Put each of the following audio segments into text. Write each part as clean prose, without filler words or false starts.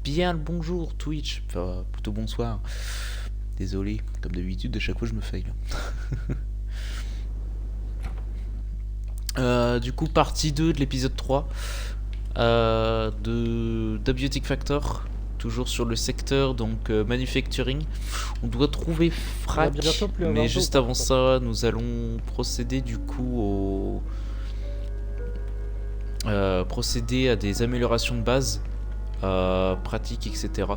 bien le bonjour Twitch, enfin plutôt bonsoir. Désolé, comme d'habitude, à chaque fois je me fail. Du coup, partie 2 de l'épisode 3 de d'Abiotic Factor, toujours sur le secteur donc manufacturing. On doit trouver Frac, mais juste avant ça, nous allons procéder du coup au procéder à des améliorations de base, pratiques, etc.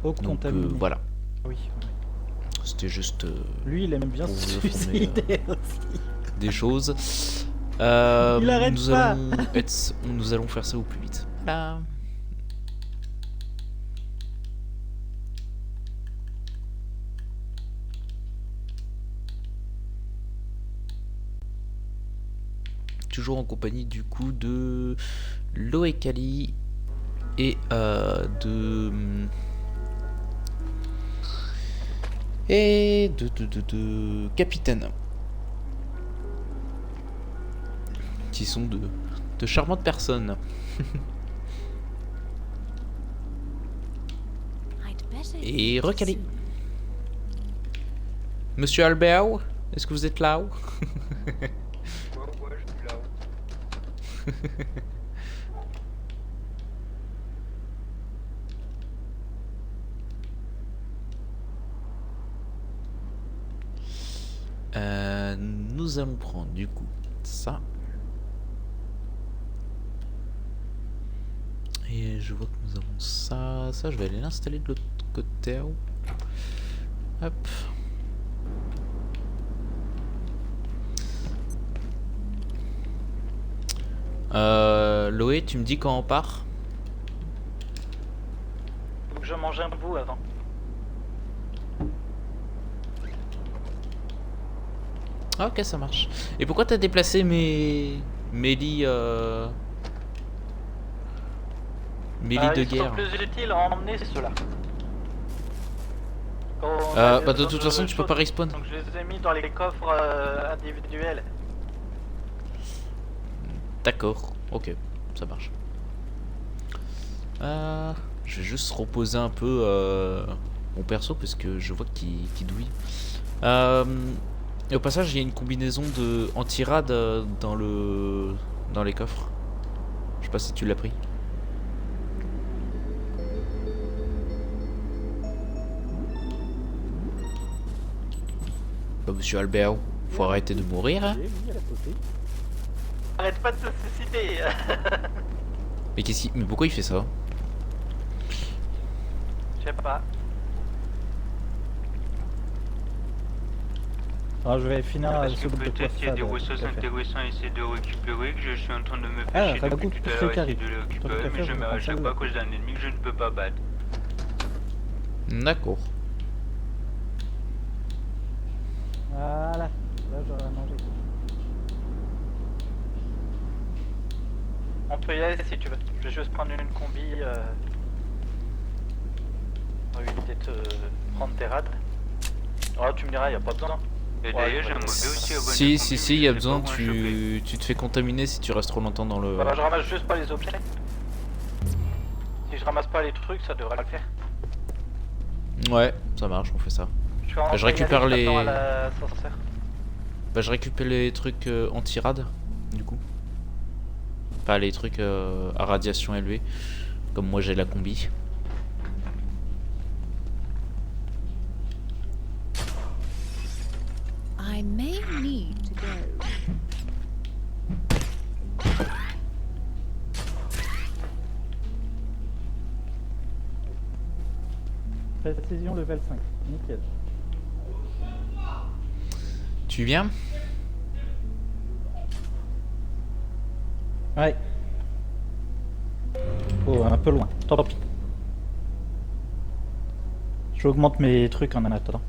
Donc voilà. Oui. C'était juste. Lui, il aime bien se suicider aussi. Des choses. Il arrête pas. Nous allons faire ça au plus vite. Voilà. Toujours en compagnie du coup de Loekali et de Capitaine, qui sont de charmantes personnes. Et recalé. Monsieur Albert, est-ce que vous êtes là? Ouais, je suis là. Nous allons prendre du coup ça. Et je vois que nous avons ça. Ça, je vais aller l'installer de l'autre côté. Hop. Loé, tu me dis quand on part? Faut que je mange un bout avant. Ah, ok, ça marche. Et pourquoi t'as déplacé mes lits de guerre? Ils sont plus utiles à emmener ceux-là. Bah de toute façon tu peux pas respawn. Donc je les ai mis dans les coffres individuels. D'accord, ok, ça marche. Je vais juste reposer un peu mon perso parce que je vois qu'il douille. Et au passage, il y a une combinaison de anti-rad dans les coffres. Je sais pas si tu l'as pris. Bah, monsieur Albert, faut arrêter de mourir, hein. Arrête pas de se suicider. Mais pourquoi il fait ça? Je sais pas. Alors je vais finir Parce que peut-être qu'il y a des ressources intéressantes à essayer de récupérer, que je suis en train de me faire chier depuis tout à l'heure à essayer de les récupérer, mais je meurs à chaque fois à cause d'un ennemi que je ne peux pas battre. D'accord. Voilà, là j'aurai à manger. On peut y aller si tu veux. Je vais juste prendre une combi pour éviter de prendre tes rades. Alors tu me diras, y a pas besoin. Et d'ailleurs, j'aimerais bien aussi avoir Si, il y a besoin, tu te fais contaminer si tu restes trop longtemps dans le... Voilà, je ramasse juste pas les objets. Si je ramasse pas les trucs, ça devrait le faire. Ouais, ça marche, on fait ça. Je récupère les... je récupère les trucs anti-rad, du coup. Pas les trucs à radiation élevée. Comme moi j'ai la combi. I may need to go. Précision level 5, nickel. Tu viens? Ouais. Oh, un peu loin, tant pis. J'augmente mes trucs en attendant.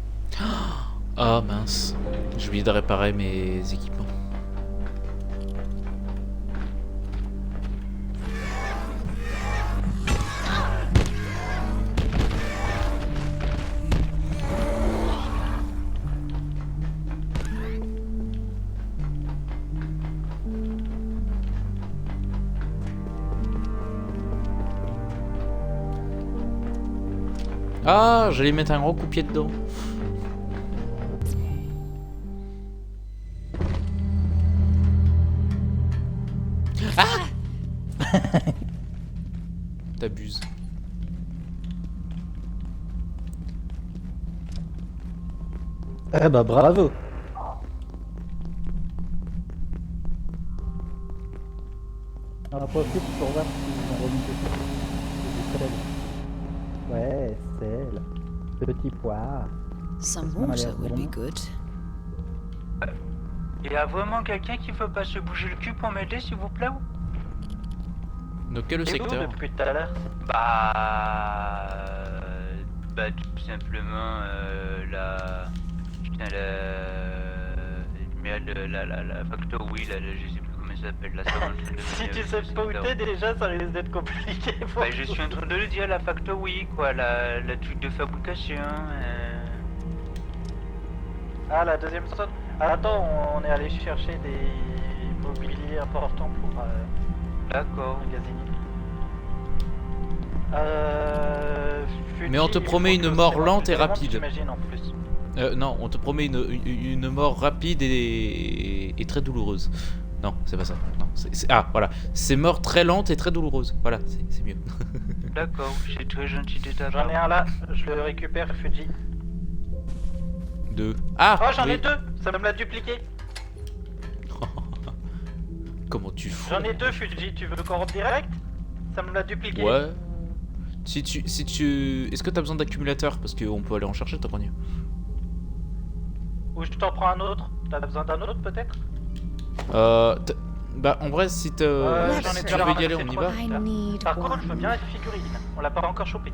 Ah mince, j'ai oublié de réparer mes équipements. Ah, j'allais mettre un gros coup de pied dedans. Ah. T'abuses. Eh bah bravo. On en profite pour voir s'ils ont remis du sel. Ouais, sel. Petit pois. Some On a water l'air would be bon. good. Il y a vraiment quelqu'un qui veut pas se bouger le cul pour m'aider, s'il vous plaît? Dans quel T'es où secteur? depuis tout à l'heure? Bah tout simplement la... Putain la factory là, je sais plus comment ça s'appelle, là, ça va en train de Si devenir tu une sais pas où secteur. t'es déjà, ça risque d'être compliqué pour Bah je suis en train de le dire, la factory quoi, la truc de fabrication. Ah, la deuxième zone. Ah, attends, on est allé chercher des mobiliers importants pour D'accord. magasiner. Mais on te promet une mort lente et rapide. J'imagine en plus. Non, on te promet une mort rapide et très douloureuse. Non, c'est pas ça. Non, ah, voilà. C'est mort très lente et très douloureuse. Voilà, c'est mieux. D'accord, c'est très gentil de ta part. J'en ai un là, je le récupère, Fuji. 2. Ah, Oh, j'en ai oui. 2, ça me l'a dupliqué. Comment tu fous? J'en ai 2, Fuji, tu veux qu'on rentre direct? Ça me l'a dupliqué. Ouais. Si tu... Est-ce que t'as besoin d'accumulateurs? Parce qu'on peut aller en chercher tant qu'on y est. Ou je t'en prends un autre. T'as besoin d'un autre peut-être? Bah en vrai si t'as... j'en ai si tu déjà veux y aller ramassé on y 3. va. I need Par contre, je veux one. bien la figurine. On l'a pas encore chopée.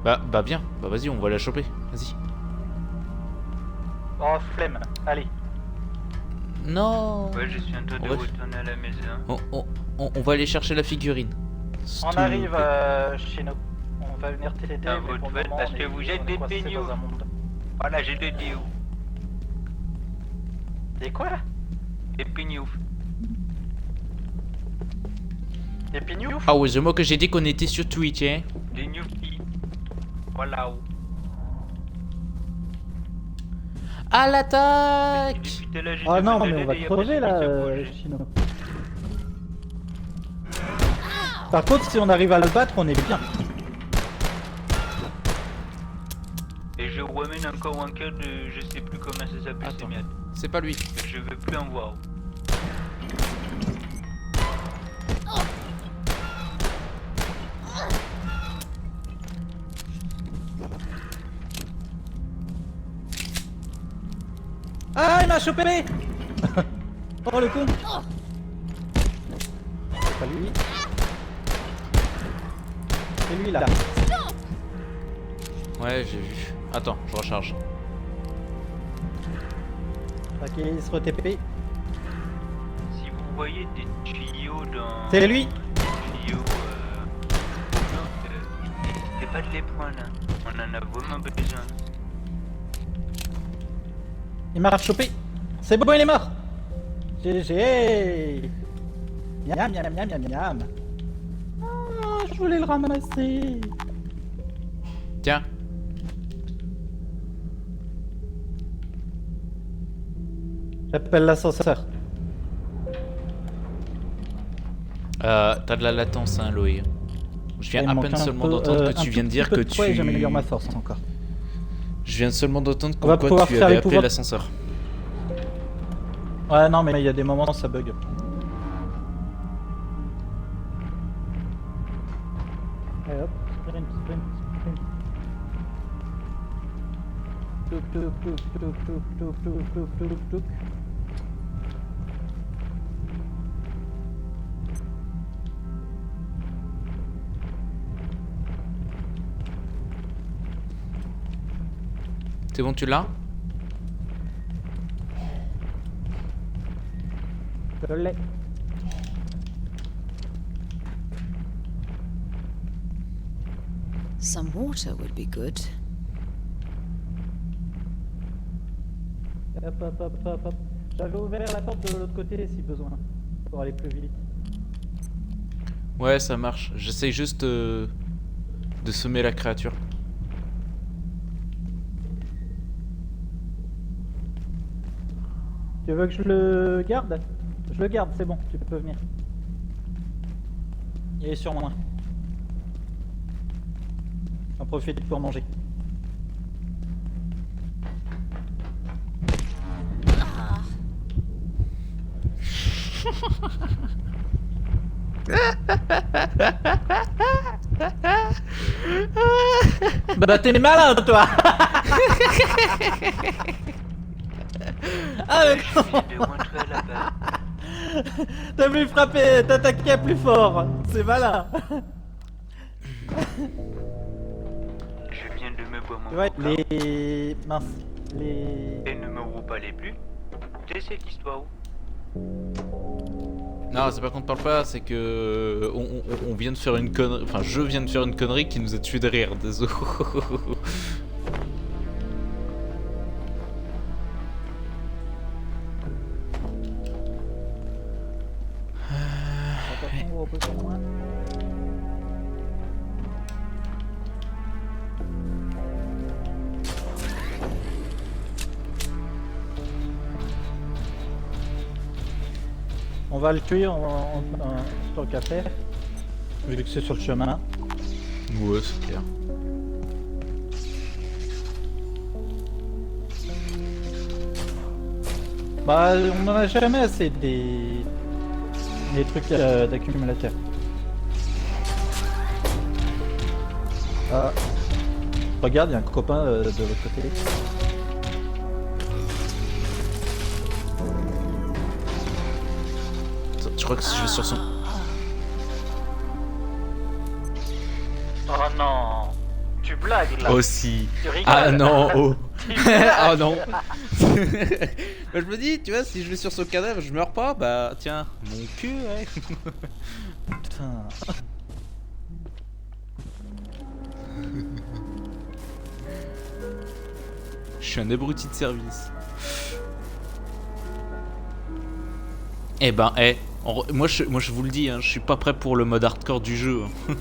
Bah bien. Bah vas-y on va la choper. Vas-y. Oh, flemme. Allez. Non. Ouais, je suis en train de Bref. retourner à la maison. On va aller chercher la figurine. On Stupid. arrive chez nous. On va venir t'aider. À mais votre pour le fête, moment, parce on que est- vous on êtes est des coincé peignous. dans un monde. Voilà, j'ai le dis où. Des quoi là? Des pignoufs. Des pignoufs? Ah ouais, c'est moi que j'ai dit qu'on était sur Twitch hein. Des newfies. Voilà où. À l'attaque. Depuis tout à l'heure, j'ai Ah non, demandé mais on va d'aide, y a crever pas là, de bouger. Chino. Par contre, si on arrive à le battre, on est bien. Et je remène encore un cœur de... Je sais plus comment ça s'appelle, Attends. c'est miette. C'est pas lui. Mais je veux plus en voir. Ah, il m'a chopé. Oh le con. C'est pas lui. C'est lui là. Ouais j'ai vu. Attends, je recharge. Ok, il se re-TP. Si vous voyez des tuyaux dans... C'est lui. Des tuyaux... n'hésitez pas de les prendre, hein. On en a vraiment besoin. Il m'a chopé. C'est bon, il est mort. GG. Miam, miam, miam, miam, miam. Ah, je voulais le ramasser. Tiens. J'appelle l'ascenseur. T'as de la latence hein Loé. Je viens Il à manque peine un seulement peu, d'entendre un que tu tout viens de petit dire peu que de poids et tu... j'améliore ma force encore. Je viens seulement d'entendre On va comme quoi pouvoir tu faire avais les appelé pouvoirs. l'ascenseur. Ouais, non, mais il y a des moments où ça bug. Allez hop, sprint, sprint, sprint. Touk, touk, touk, touk, touk, touk, touk, touk, touk, touk. C'est bon tu l'as? Je l'ai. Some water would be good. Hop, hop, hop, hop, hop. J'avais ouvert la porte de l'autre côté si besoin, pour aller plus vite. Ouais ça marche. J'essaye juste de semer la créature. Tu veux que je le garde? Je le garde, c'est bon, tu peux venir. Il est sur moi. J'en profite pour manger. Bah t'es malin toi. Ah mais t'as voulu frapper, t'attaquer plus fort. C'est malin. Je viens de me boire mon Ouais, coca. les... mince. Les... Et ne me roule pas les plus. C'est cette histoire où? Non, c'est pas qu'on ne parle pas, c'est que on vient de faire une connerie. Enfin, je viens de faire une connerie qui nous a tué de rire. Désolé. Attention, on repose sur moi. On va le tuer tant qu'à faire, vu que c'est sur le chemin. Ouais, c'est clair. Bah, on en a jamais assez des trucs d'accumulateurs. Ah. Regarde, il y a un copain de l'autre côté. Je crois que si je vais sur son... Oh non. Tu blagues là. Aussi. Tu rigoles. Ah non, oh. Tu blagues. Ah non. Bah, je me dis, tu vois, si je vais sur son cadavre, je meurs pas, bah tiens, mon cul, ouais. Putain. Je suis un abruti de service. Eh ben, moi je vous le dis, hein, je suis pas prêt pour le mode hardcore du jeu. Hein.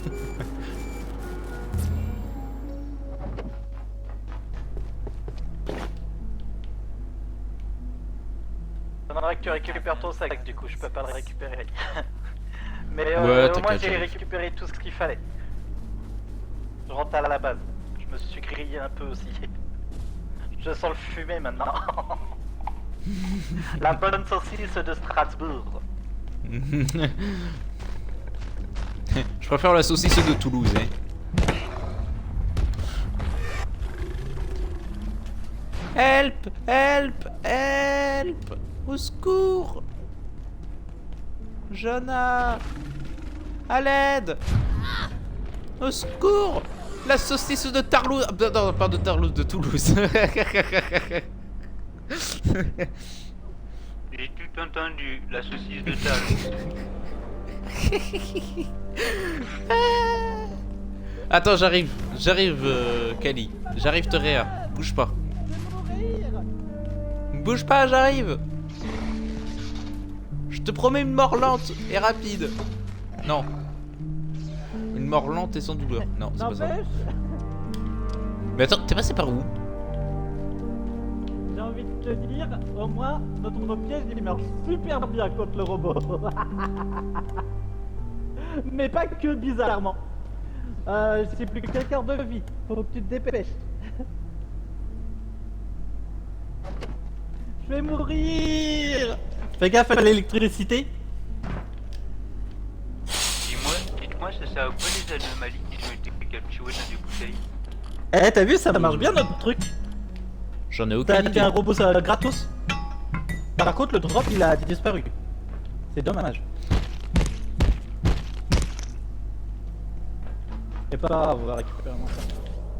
Faudrait que tu récupères ton sac, du coup je peux pas le récupérer. Mais Ouais, au moins t'inquiète, j'ai j'arrive. récupéré tout ce qu'il fallait. Je rentre à la base. Je me suis grillé un peu aussi. Je sens le fumer maintenant. La bonne saucisse de Strasbourg. Je préfère la saucisse de Toulouse, hein. Help! Help! Help! Au secours! Jonah! À l'aide! Au secours! La saucisse de Tarlouse! Non, pas de Tarlouse, de Toulouse. J'ai tout entendu, la saucisse de Talon. Attends, j'arrive, Kali. J'arrive, Terea. Bouge pas. Bouge pas, j'arrive. Je te promets une mort lente et rapide. Non. Une mort lente et sans douleur. Non, c'est pas ça. N'empêche, Mais attends, t'es passé par où? j'ai envie de te dire, au moins, notre piège il marche super bien contre le robot. Mais pas que bizarrement. C'est plus que quelqu'un de vie. Faut que tu te dépêches. Je vais mourir. Fais gaffe à l'électricité. Dites-moi, ça sert à quoi les anomalies qui ont été capturées dans des bouteilles? Eh, t'as vu, ça marche bien notre truc. J'en ai T'as aucune acheté idée. un robot gratos. Par contre, le drop il a disparu. C'est dommage. C'est pas grave, on va récupérer un morceau.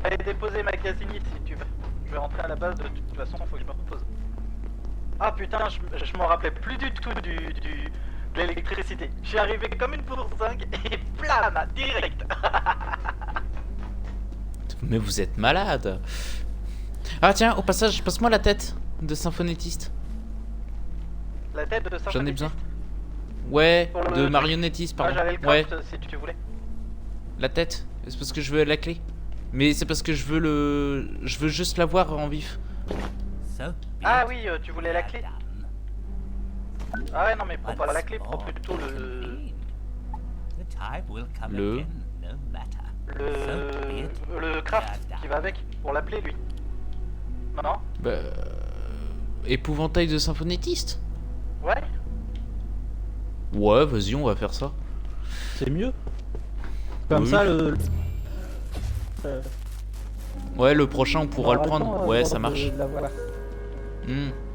Allez déposer ma casinite si tu veux. Je vais rentrer à la base, de toute façon faut que je me repose. Ah putain, je m'en rappelais plus du tout de l'électricité. Je suis arrivé comme une boursingue et blam, direct. Mais vous êtes malade. Ah tiens, au passage, passe-moi la tête de symphonettiste. La tête de J'en ai besoin. Ouais, Pour de le- marionnettiste, Ah, pardon. j'avais le Ouais, craft si tu voulais. la tête. C'est parce que je veux la clé. Mais c'est parce que je veux juste la voir en vif. Ah oui, tu voulais la clé. Ah ouais, non, mais prends pas la clé, prends plutôt Le... le craft qui va avec, pour l'appeler lui. Non. Bah... épouvantail de symphonétiste. Ouais. Ouais, vas-y, on va faire ça. C'est mieux. Comme Oui. ça, Ouais, le prochain, on pourra le aura prendre. temps, Ouais, avant ça de marche. la voir.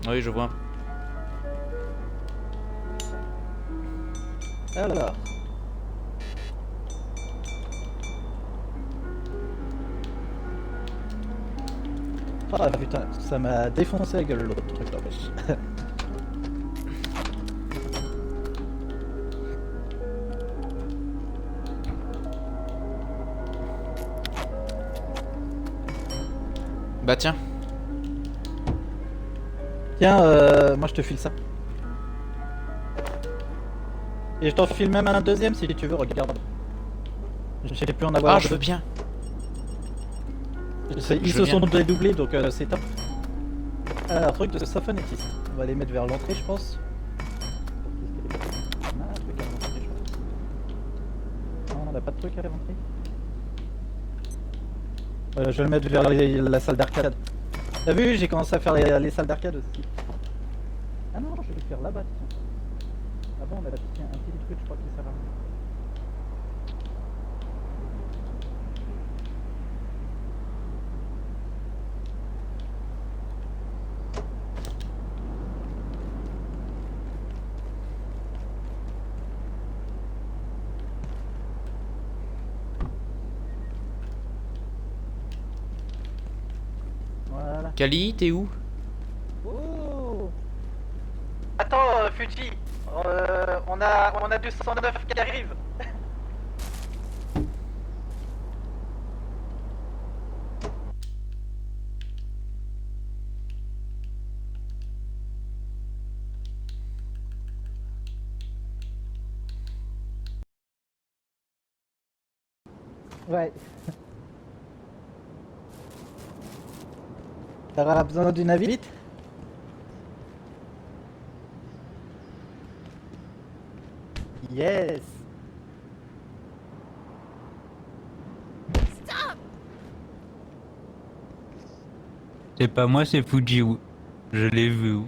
Oui, je vois. Alors. Ah putain, ça m'a défoncé la gueule l'autre truc là, wesh. Bah tiens. Tiens, moi je te file ça. Et je t'en file même un deuxième si tu veux, regarde. J'ai pu en avoir Ah, je deux. veux bien. Ils je se veux sont bien. dédoublés donc c'est top. Alors, truc de symphonétiste. On va les mettre vers l'entrée, je pense. Ah, un truc à l'entrée, je crois. Non, on n'a pas de truc à l'entrée. Je vais le mettre vers la salle d'arcade. T'as vu, j'ai commencé à faire les salles d'arcade aussi. Ah non, je vais le faire là-bas. Tiens. Ah bon, on a un petit truc, je crois, qui sert à rien. Voilà. Kali, t'es où? Oh, Attends, Fuji. On a 209 qui arrivent. ouais. T'auras besoin d'une invite? Yes. C'est pas moi, c'est Fuji. Je l'ai vu.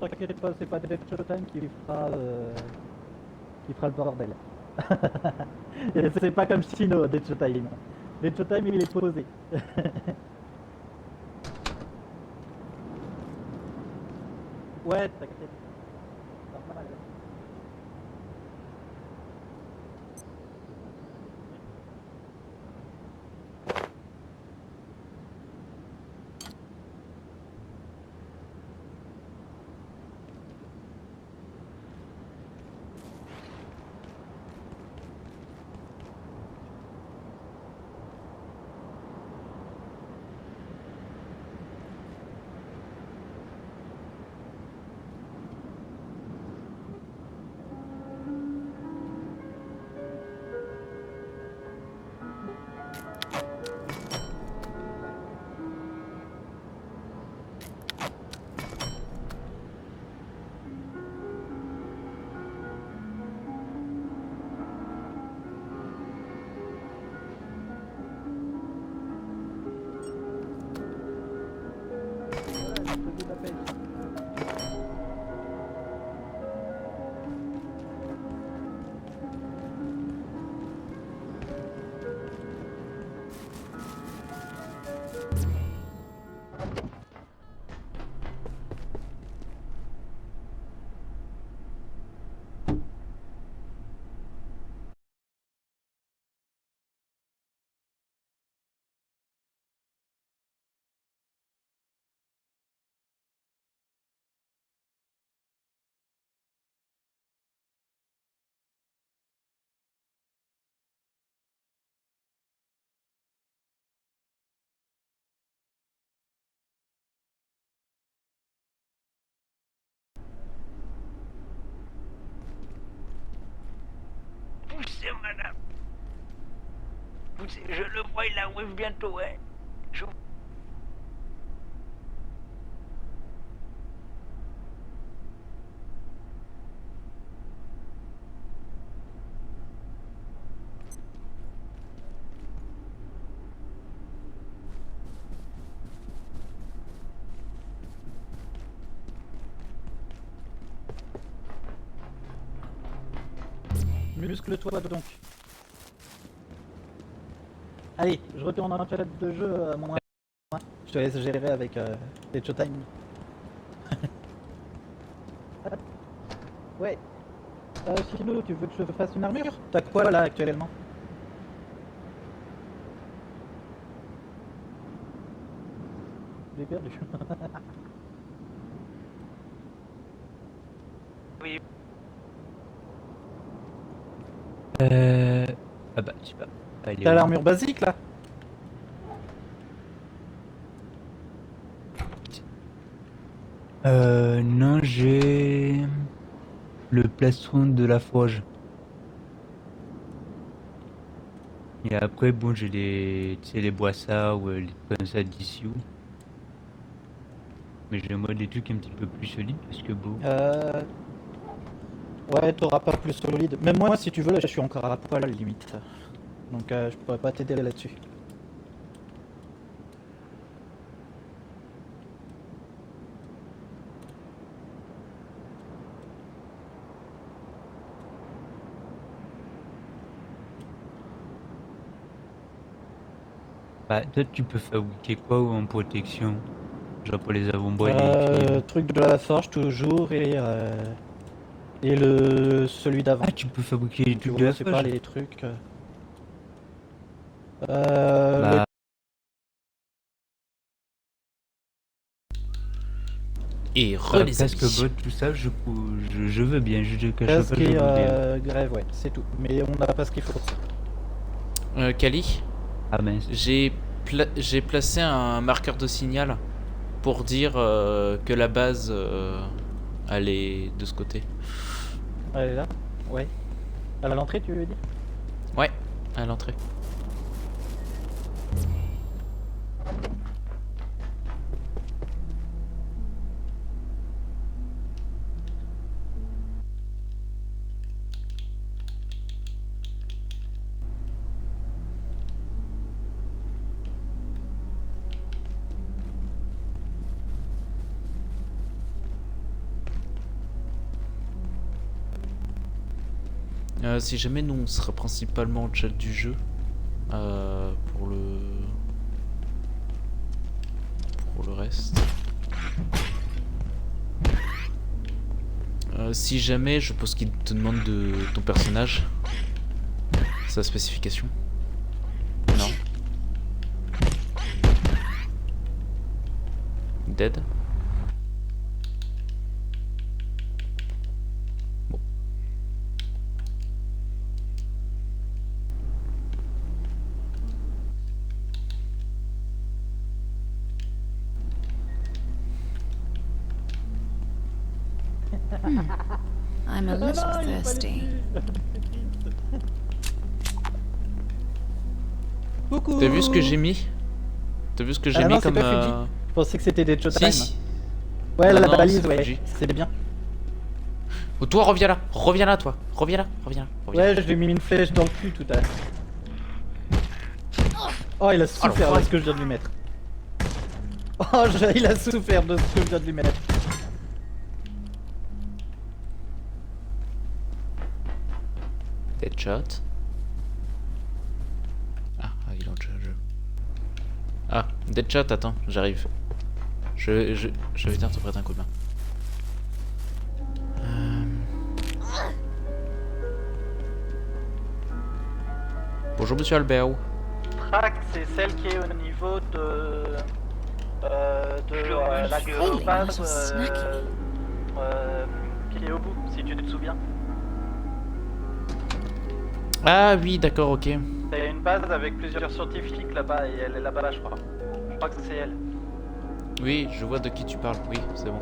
T'inquiète pas, c'est pas Dead Showtime qui fera le bordel. Et c'est pas comme Chino, Dead Showtime. Dead Showtime, il est posé. Ouais, t'inquiète. Normal. pousser. Je le vois, il arrive bientôt, ouais. Muscle-toi donc. Allez, je retourne dans ma palette de jeu à mon. Je te laisse gérer avec les showtime. Ouais. Sinon, tu veux que je te fasse une armure? T'as quoi là actuellement? J'ai perdu. Oui. Ah bah, je sais pas. Allez, T'as l'armure basique là? Non, j'ai le plastron de la forge. Et après, bon, j'ai les, tu sais, les boissards ou les trucs comme ça d'issue. Mais j'ai moi des trucs un petit peu plus solides parce que bon. Ouais, t'auras pas plus solide. Même moi, si tu veux, là, je suis encore à poil limite. Donc, je pourrais pas t'aider là-dessus. Bah, toi, tu peux fabriquer quoi ou en protection? Genre pour les avant-bras et les pieds. Truc de la forge toujours et le celui d'avant. Ah, tu peux fabriquer des Tu trucs de vois, la c'est forge? pas les trucs. Bah, Et les casque amis. bot, tout ça, je veux bien, je te cache Casque pas, je et veux bien. grève, ouais, c'est tout. Mais on n'a pas ce qu'il faut. Kali, Ah mince. j'ai placé un marqueur de signal pour dire que la base elle est de ce côté. Elle est là? Ouais. À l'entrée, tu veux dire? Ouais, à l'entrée. Si jamais nous on sera principalement au chat du jeu pour le reste. Si jamais je suppose qu'il te demande de ton personnage, sa spécification. Non. Dead. I'm a little thirsty. Coucou. T'as vu ce que j'ai mis? T'as vu ce que j'ai Ah mis non, c'est comme pas Fuji. Je pensais que c'était des showtime. Si. Ouais, Non, la non, balise, c'est ouais, Fuji. c'est bien. Oh, toi reviens là, toi, reviens là. Ouais, je lui ai mis une flèche dans le cul tout à l'heure. Oh, il a souffert de l'enfoiré. ce que je viens de lui mettre. Oh, il a souffert de ce que je viens de lui mettre. Deadshot. Ah, il est en jeu. Ah, Deadshot, attends, j'arrive. Je vais t'interpréter un coup de main. Bonjour monsieur Albert. Track, c'est celle qui est au niveau de la Feeling base a little snacky. qui est au bout, si tu te souviens. Ah oui, d'accord, ok. C'est une base avec plusieurs scientifiques là-bas et elle est là-bas, je crois. Je crois que c'est elle. Oui, je vois de qui tu parles, oui, c'est bon.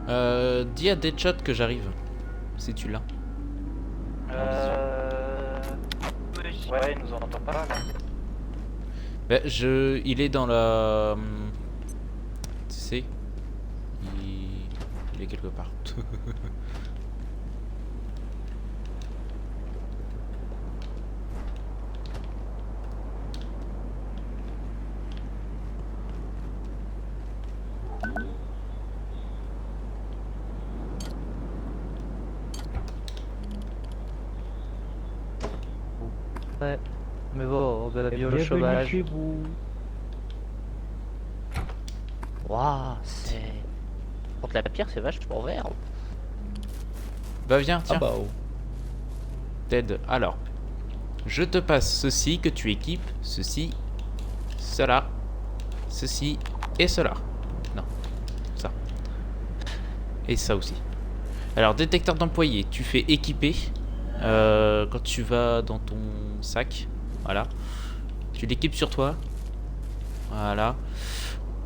Dis à Deadshot que j'arrive. Si tu l'as. Ouais, il nous entend pas là. Bah, il est dans la... Tu sais, il est quelque part. Ouais, mais bon, de la vie au Bienvenue chômage. chez vous. Waouh, c'est. Contre la pierre, c'est vachement vert. Bah viens, tiens. Ah bah oh. Ted, alors. Je te passe ceci que tu équipes, ceci, cela, ceci et cela. Non, ça. Et ça aussi. Alors, détecteur d'employés, tu fais équiper quand tu vas dans ton sac. Voilà. Tu l'équipes sur toi. Voilà.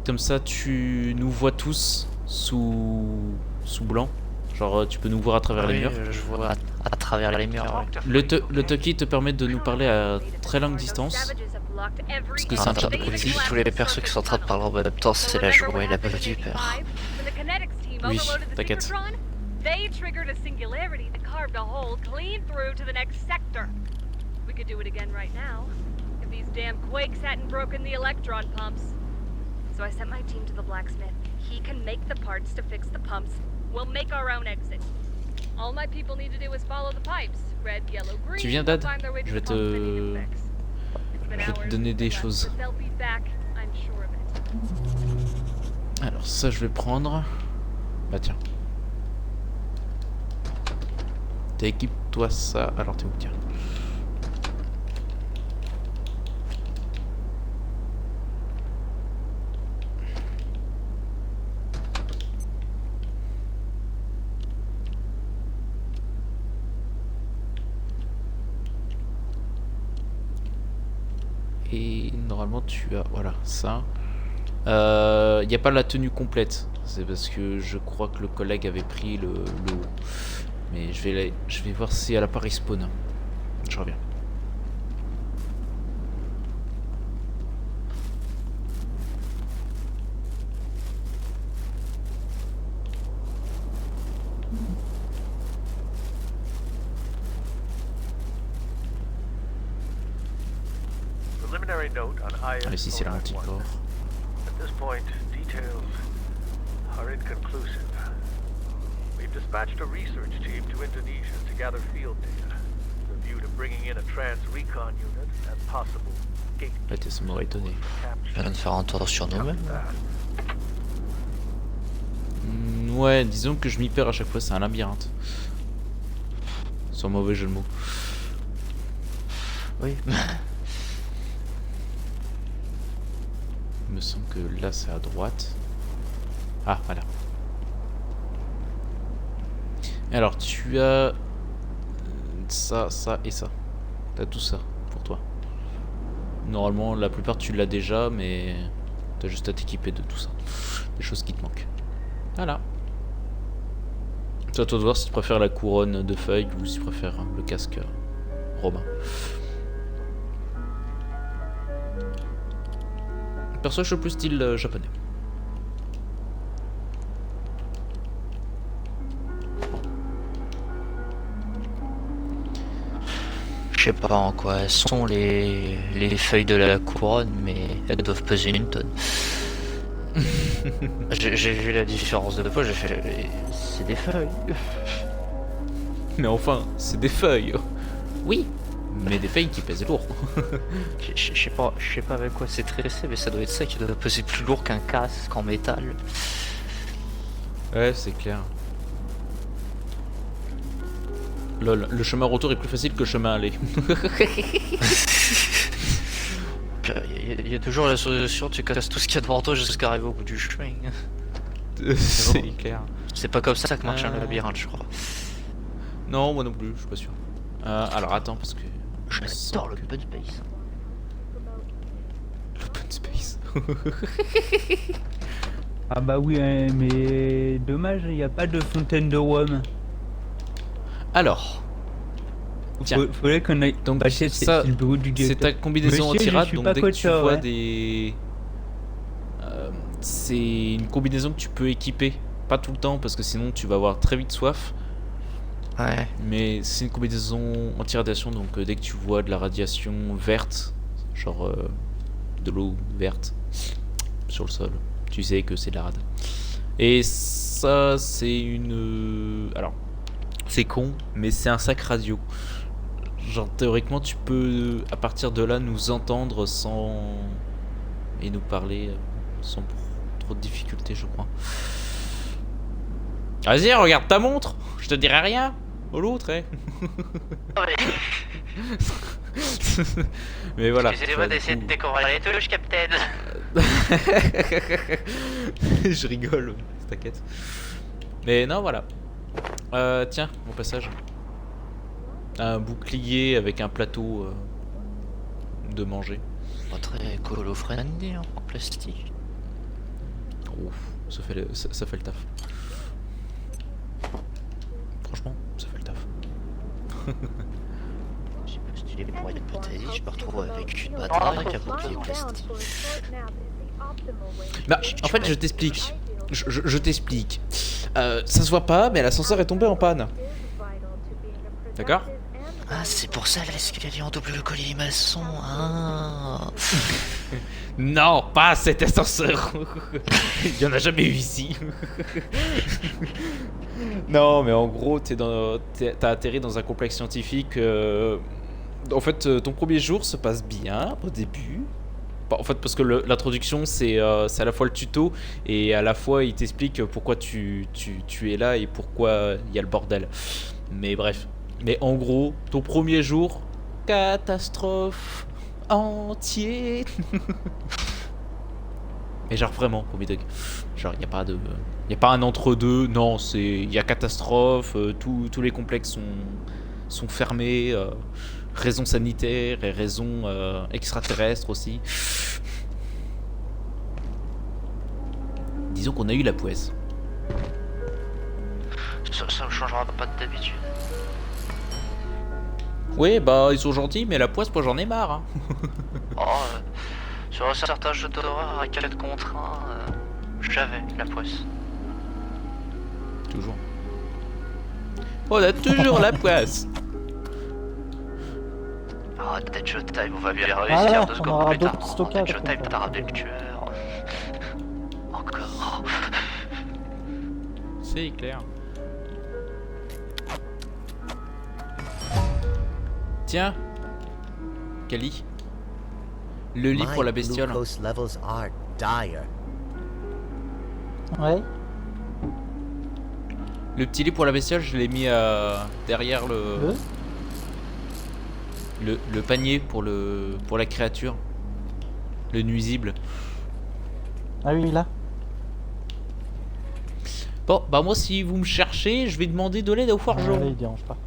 Comme ça, tu nous vois tous sous blanc. Genre, tu peux nous voir à travers les murs. Je vois à travers les murs. Le Toki te permet de nous parler à très longue distance. Parce que c'est un chat de police. Tous les persos qui sont en train de parler en même temps, c'est la joie et la bonne du père. Oui, t'inquiète. They triggered a singularity that carved a hole clean through to the next sector. We could do it again right now, if these damn quakes hadn't broken the electron pumps. So I sent my team to the blacksmith. He can make the parts to fix the pumps. We'll make our own exit. All my people need to do is follow the pipes. Red, yellow, green. Tu viens, Dad? Je vais te donner des choses. Alors ça je vais prendre. Bah tiens. Équipe-toi ça. Alors t'es où, tiens. Et normalement tu as... Voilà, ça. Il n'y a pas la tenue complète. C'est parce que je crois que le collègue avait pris le haut. Mais je vais voir si elle a pas respawn. Je reviens. Allez, si c'est la Manticore. At this point, details are inconclusive. We've dispatched a research team to Indonesia to gather field data, with a view to bringing in a trans-recon unit and possible gate. Là, ça m'aurait étonné. Je viens de faire un tour sur nous-mêmes. Ouais, disons que je m'y perds à chaque fois, c'est un labyrinthe. Sans mauvais jeu de mots. Oui. Il me semble que là c'est à droite. Ah, voilà. Alors tu as ça, ça et ça. T'as tout ça pour toi. Normalement la plupart tu l'as déjà, mais t'as juste à t'équiper de tout ça. Des choses qui te manquent. Voilà. C'est à toi de voir si tu préfères la couronne de feuilles ou si tu préfères le casque romain. Perso, je suis plus style japonais. Je sais pas en quoi sont les feuilles de la couronne, mais elles doivent peser une tonne. J'ai vu la différence de poids, j'ai fait... C'est des feuilles. Mais enfin, c'est des feuilles. Oui, mais des feuilles qui pèsent lourd. Je sais pas avec quoi c'est tressé, mais ça doit être ça qui doit peser plus lourd qu'un casque en métal. Ouais, c'est clair. Lol, le chemin retour est plus facile que le chemin aller. Il y a toujours la solution, tu casses tout ce qu'il y a devant toi jusqu'à arriver au bout du chemin. C'est clair. C'est pas comme ça que marche un labyrinthe, je crois. Non, moi non plus, je suis pas sûr. Alors attends, parce que... J'adore l'open space. L'open space. Ah bah oui, hein, mais dommage, il n'y a pas de fontaine de rhum. Alors, tiens. Faudrait qu'on aille. Donc Bah, ça, c'est le bureau du c'est ta combinaison Monsieur, je anti-rad, suis donc pas dès que tu coach, vois ouais. des... c'est une combinaison que tu peux équiper. Pas tout le temps, parce que sinon tu vas avoir très vite soif. Ouais. Mais c'est une combinaison anti-radiation, donc dès que tu vois de la radiation verte, genre de l'eau verte sur le sol, tu sais que c'est de la rad. Et ça, c'est une... Alors, c'est con, mais c'est un sac radio. Genre, théoriquement, tu peux, à partir de là, nous entendre sans... et nous parler sans trop de difficultés, je crois. Vas-y, regarde ta montre, je te dirai rien. Au l'autre, hein. Mais voilà. Excusez-moi d'essayer de décorer les touches, Capitaine. Je rigole, t'inquiète. Mais non, voilà. Tiens, mon passage. Un bouclier avec un plateau de manger. Pas très écolo-friendly hein, en plastique. Ouf, ça fait le taf. Franchement, ça fait le taf. J'ai postulé pour être potager, je me retrouve avec une matraque, un bouclier plastique. Bah, en fait, je t'explique. Je t'explique. Ça se voit pas, mais l'ascenseur est tombé en panne. D'accord? Ah, c'est pour ça l'escalier en double colimaçon, hein. Non, pas cet ascenseur. Il y en a jamais eu ici. Non, mais en gros, t'as atterri dans un complexe scientifique. En fait, ton premier jour se passe bien au début. En fait, parce que l'introduction, c'est à la fois le tuto et à la fois il t'explique pourquoi tu es là et pourquoi il y a le bordel. Mais bref. Mais en gros, ton premier jour, catastrophe entier. Mais genre vraiment, premier degré. Genre, il n'y a pas un entre-deux. Non, il y a catastrophe. Tous les complexes sont fermés. Raisons sanitaires et raisons extraterrestres aussi. Disons qu'on a eu la poisse. Ça me changera pas d'habitude. Oui, bah ils sont gentils, mais la poisse, moi j'en ai marre. Hein. Sur certains jeux d'horreur à 4 contre 1, j'avais la poisse. Toujours. On a toujours la poisse. Ah, Dead Showtime, on va bien réussir 2 secondes plus tard. Dead Showtime, t'as ramené le tueur. Encore. C'est clair. Tiens, Kali, le lit pour la bestiole. Ouais. Le petit lit pour la bestiole, je l'ai mis derrière le panier pour la créature, le nuisible. Ah oui, là. Bon, bah moi si vous me cherchez, je vais demander de l'aide au forgeron. Ouais, il dérange pas.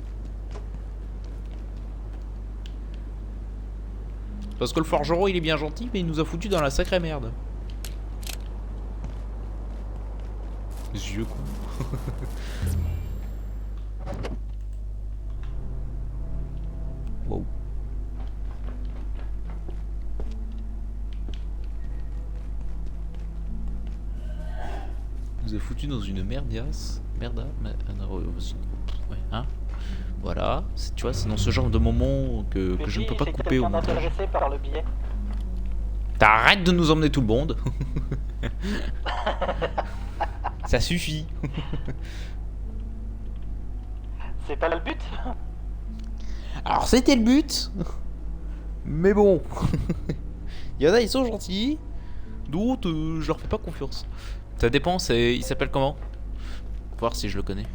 Parce que le forgeron il est bien gentil, mais il nous a foutu dans la sacrée merde. Yeux con. Wow. Il nous a foutu dans une merdiasse. Merda. Ouais, hein. Voilà, tu vois, c'est dans ce genre de moment que je ne peux pas couper au montage. Par le billet. T'arrêtes de nous emmener tout le monde. Ça suffit. C'est pas le but. Alors c'était le but. Mais bon. Il y en a, ils sont gentils. D'autres, je leur fais pas confiance. Ça dépend, il s'appelle comment? Voir si je le connais.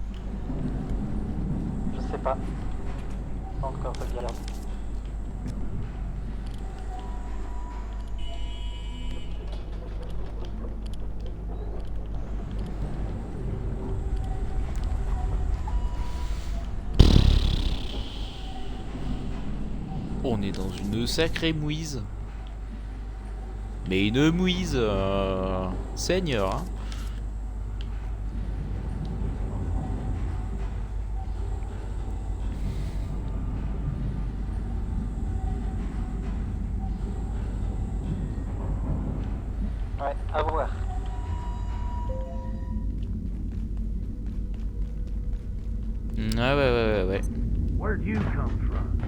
Je sais pas. Encore regarde. On est dans une sacrée mouise. Mais une mouise seigneur, hein. Ouais. Where'd you come from?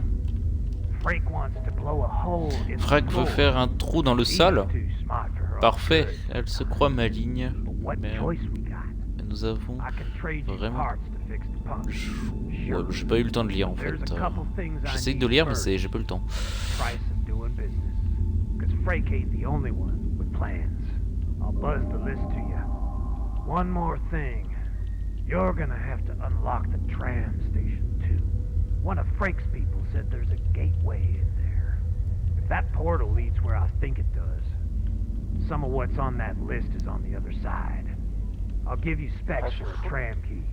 Frank wants to blow a hole in the Frank veut floor. faire un trou dans le sol. She's too smart for her own Parfait, good. elle se croit maligne. But what Mais choice we got? nous avons... I can trade you Vraiment. parts to fix the pump. Ouais, j'ai pas eu le temps de lire en fait. There's a couple things I J'essaye need de lire mais first. j'ai pas eu le temps. Price of doing business. Cause Frank ain't the only one with plans. I'll buzz the list to you. One more thing. You're gonna have to unlock the tram station too. One of Frank's people said there's a gateway in there. If that portal leads where I think it does, some of what's on that list is on the other side. I'll give you specs for a tram key.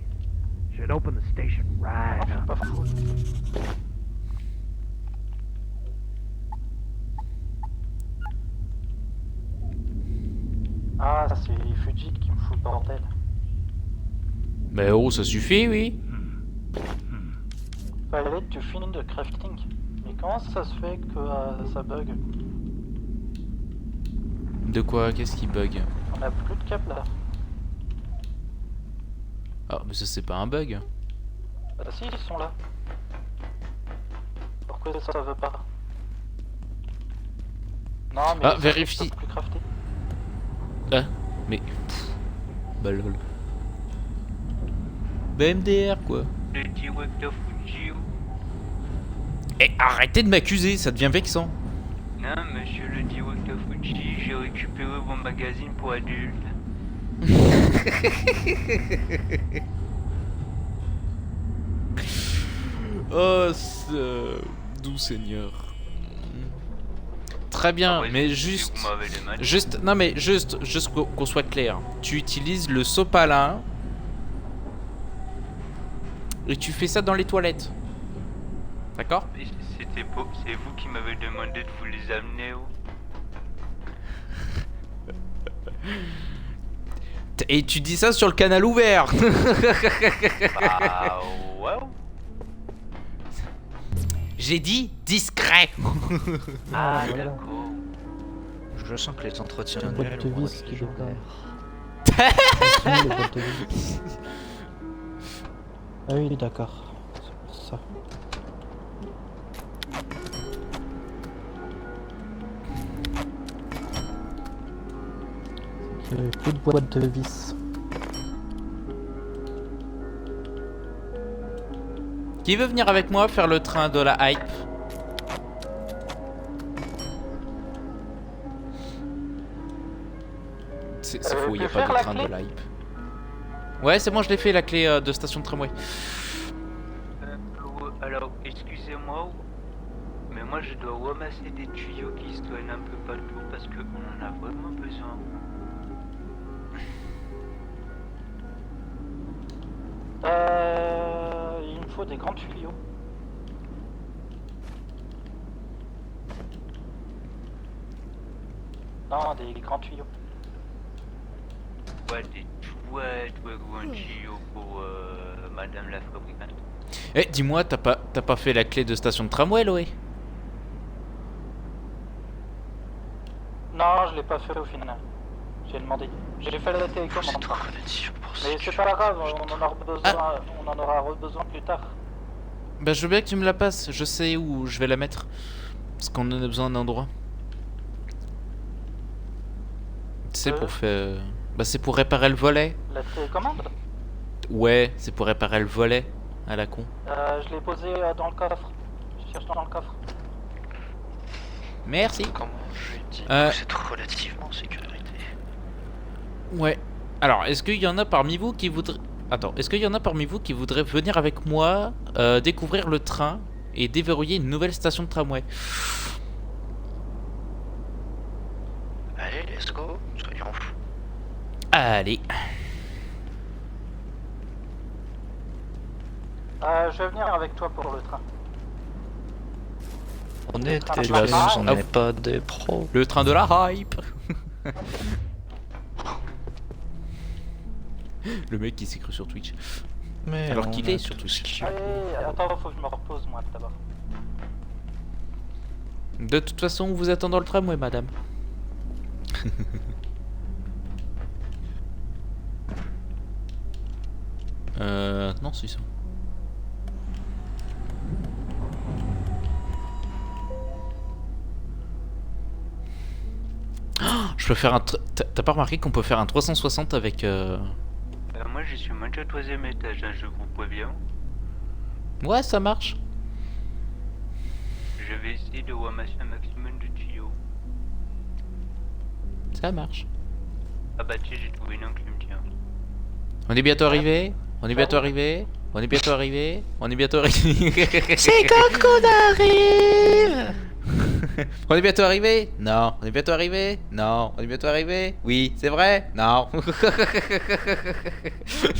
Should open the station right up. Ah, c'est Fuji qui me fout le bordel. Mais oh, ça suffit, oui. Fallait que tu finis de crafting. Mais comment ça se fait que ça bug? De quoi? Qu'est-ce qui bug? On a plus de câbles là. Ah, mais ça c'est pas un bug. Ah si, ils sont là. Pourquoi ça veut pas? Non, mais Ah, ça, vérifie. je peux plus crafter. Ah, mais... pff, bah lol. BMDR quoi. Le directeur Fujio. Eh, arrêtez de m'accuser, ça devient vexant. Non, monsieur le directeur Fuji, j'ai récupéré vos magazines pour adultes. Oh, doux seigneur. Très bien, Après, mais si juste... vous m'avez les mains. Non mais juste qu'on soit clair. Tu utilises le sopalin et tu fais ça dans les toilettes. D'accord? C'est vous qui m'avez demandé de vous les amener où? Et tu dis ça sur le canal ouvert. Ah ouais. J'ai dit discret. Ah voilà. d'accord. Je sens que les entretiens Une boîte annuels de vont vis être qui légendaires. déconne. Les boîtes de vis. Ah oui, d'accord. C'est pour ça. Plus de boîte de vis. Qui veut venir avec moi faire le train de la hype? C'est faux, il n'y a pas de train de la hype. Ouais, c'est bon, je l'ai fait la clé de station de tramway. Alors, excusez-moi, mais moi je dois ramasser des tuyaux qui se traînent un peu partout parce qu'on en a vraiment besoin. Il me faut des grands tuyaux. Non, des grands tuyaux. Ouais, des très grands tuyaux pour madame la fabricante. Eh, dis-moi, t'as pas fait la clé de station de tramway, Loé? Non, je l'ai pas fait au final. J'ai demandé. J'ai fait la télécommande. C'est trop relatif pour ça. Mais c'est pas grave, on en aura besoin plus tard. Bah, je veux bien que tu me la passes, je sais où je vais la mettre. Parce qu'on en a besoin d'un endroit. C'est pour faire... Bah, c'est pour réparer le volet. La télécommande? Ouais, c'est pour réparer le volet. À la con. Je l'ai posé dans le coffre. Je cherche dans le coffre. Merci. Comment je dis c'est relativement sécurité. Ouais. Alors, est-ce qu'il y en a parmi vous qui voudraient... Attends, est-ce qu'il y en a parmi vous qui voudraient venir avec moi découvrir le train et déverrouiller une nouvelle station de tramway? Allez, let's go, soyons fous. Allez. Je vais venir avec toi pour le train. On est train des de la jeunes, hype. on n'est pas des pros. Le train de la hype. Le mec qui s'est cru sur Twitch. Mais Alors on qu'il a est sur tout Twitch. ce qu'il Allez, attends, faut que je me repose moi d'abord. De toute façon, on vous attend dans le tramway, madame. Non, c'est ça. peux faire un... T'as pas remarqué qu'on peut faire un 360 avec... Moi je suis moins au 3ème étage, hein, je vous préviens. Ouais, ça marche. Je vais essayer de ramasser un maximum de tuyaux. Ça marche. Ah bah tiens, j'ai trouvé une enclume, tiens. On est bientôt arrivé. On est bientôt arrivé. On est bientôt arrivé. On est bientôt arrivé. C'est quand qu'on arrive. On est bientôt arrivé? Non. On est bientôt arrivé? Non. On est bientôt arrivé? Oui, c'est vrai? Non.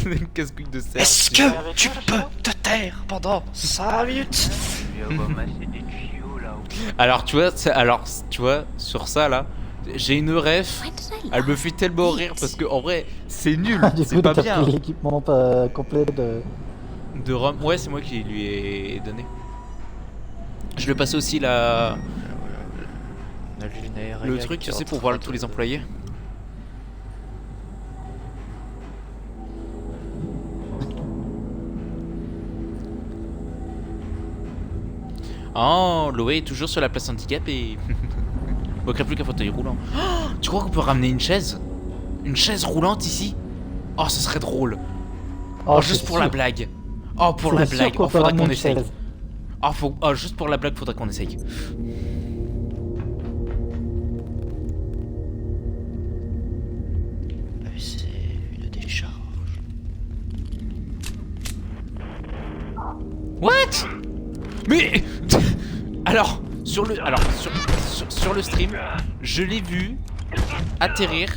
Une casse-couille de cerf. Est-ce que tu peux te taire pendant 5 minutes? Je vais ramasser des tuyaux là-haut. Alors tu vois, sur ça là, j'ai une ref. Elle me fait tellement rire parce que en vrai, c'est nul. Du C'est coup, pas t'as bien. pris l'équipement pas complet de... De Rome. Ouais, c'est moi qui lui ai donné. Je lui ai passé aussi la... le truc, tu sais, pour voir tous les employés. Oh, Loé est toujours sur la place handicapée. Il manquerait plus qu'un fauteuil roulant. Oh, tu crois qu'on peut ramener une chaise? Une chaise roulante ici? Oh, ce serait drôle. Oh, juste pour la blague. Oh, pour la blague. Oh, faudrait qu'on essaye. Oh, juste pour la blague, faudrait qu'on essaye. C'est une décharge. What? Mais alors sur le stream, je l'ai vu atterrir.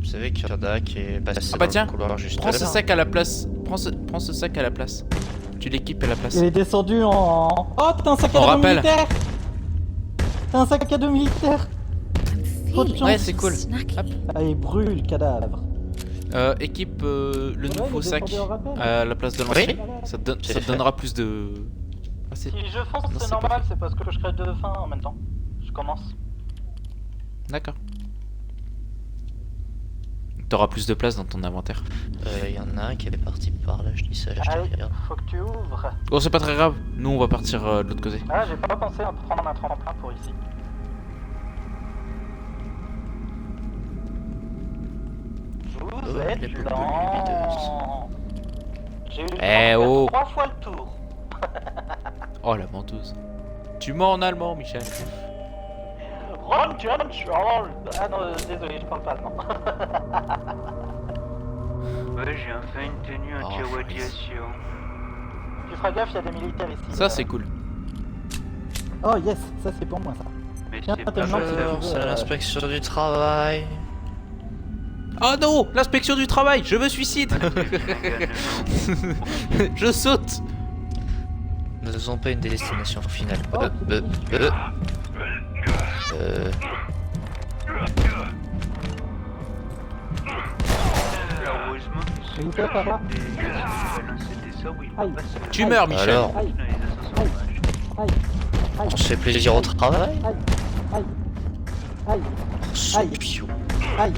Vous savez qu'il y en a qui est passé Ah bah dans tiens, le couloir juste prends ce là. sac à la place. Prends ce sac à la place. Tu l'équipes à la place. Il est descendu en... Oh, t'as un sac à On dos rappelle. militaire. T'as un sac à dos militaire. Trop de chance. Ouais, c'est cool. Hop. Ah, il brûle le cadavre. Équipe le nouveau il est sac descendu au rappel. à la place de l'ancien. Ça te C'est fait. donnera plus de... Ah, c'est- Si je fonce, Non, c'est c'est normal, pas c'est parce que je crée deux fins en même temps. Je commence. D'accord. T'auras plus de place dans ton inventaire. Il y en a un qui est parti par là, je dis ça, je te Allez, regarde. faut que tu ouvres. Oh, c'est pas très grave. Nous, on va partir de l'autre côté. Ah, j'ai pas pensé à prendre un tremplin pour ici. Vous les êtes poules lent. J'ai eu le temps de Eh faire oh. 3 fois le tour. Oh, la menteuse. Tu mens en allemand, Michel. Ron John Charles. Ah non, désolé, je parle pas allemand. Ouais, j'ai enfin une tenue Oh, anti-radiation. Tu feras gaffe, il y a des militaires ici. Ça, c'est cool. Oh yes, ça c'est pour moi ça. Mais Tiens, c'est t'as pas le nom, mal, c'est ça. le- C'est l'inspection du travail. Oh non, l'inspection du travail, je me suicide. Je saute. Nous n'avons pas une destination finale. Oh, Heureusement que Et vous faites par là. c'était ça, oui. Aïe. Tu meurs, Michel. Alors, Aïe, aïe, aïe, on se fait plaisir au travail. aïe, aïe, aïe, Soupio. aïe,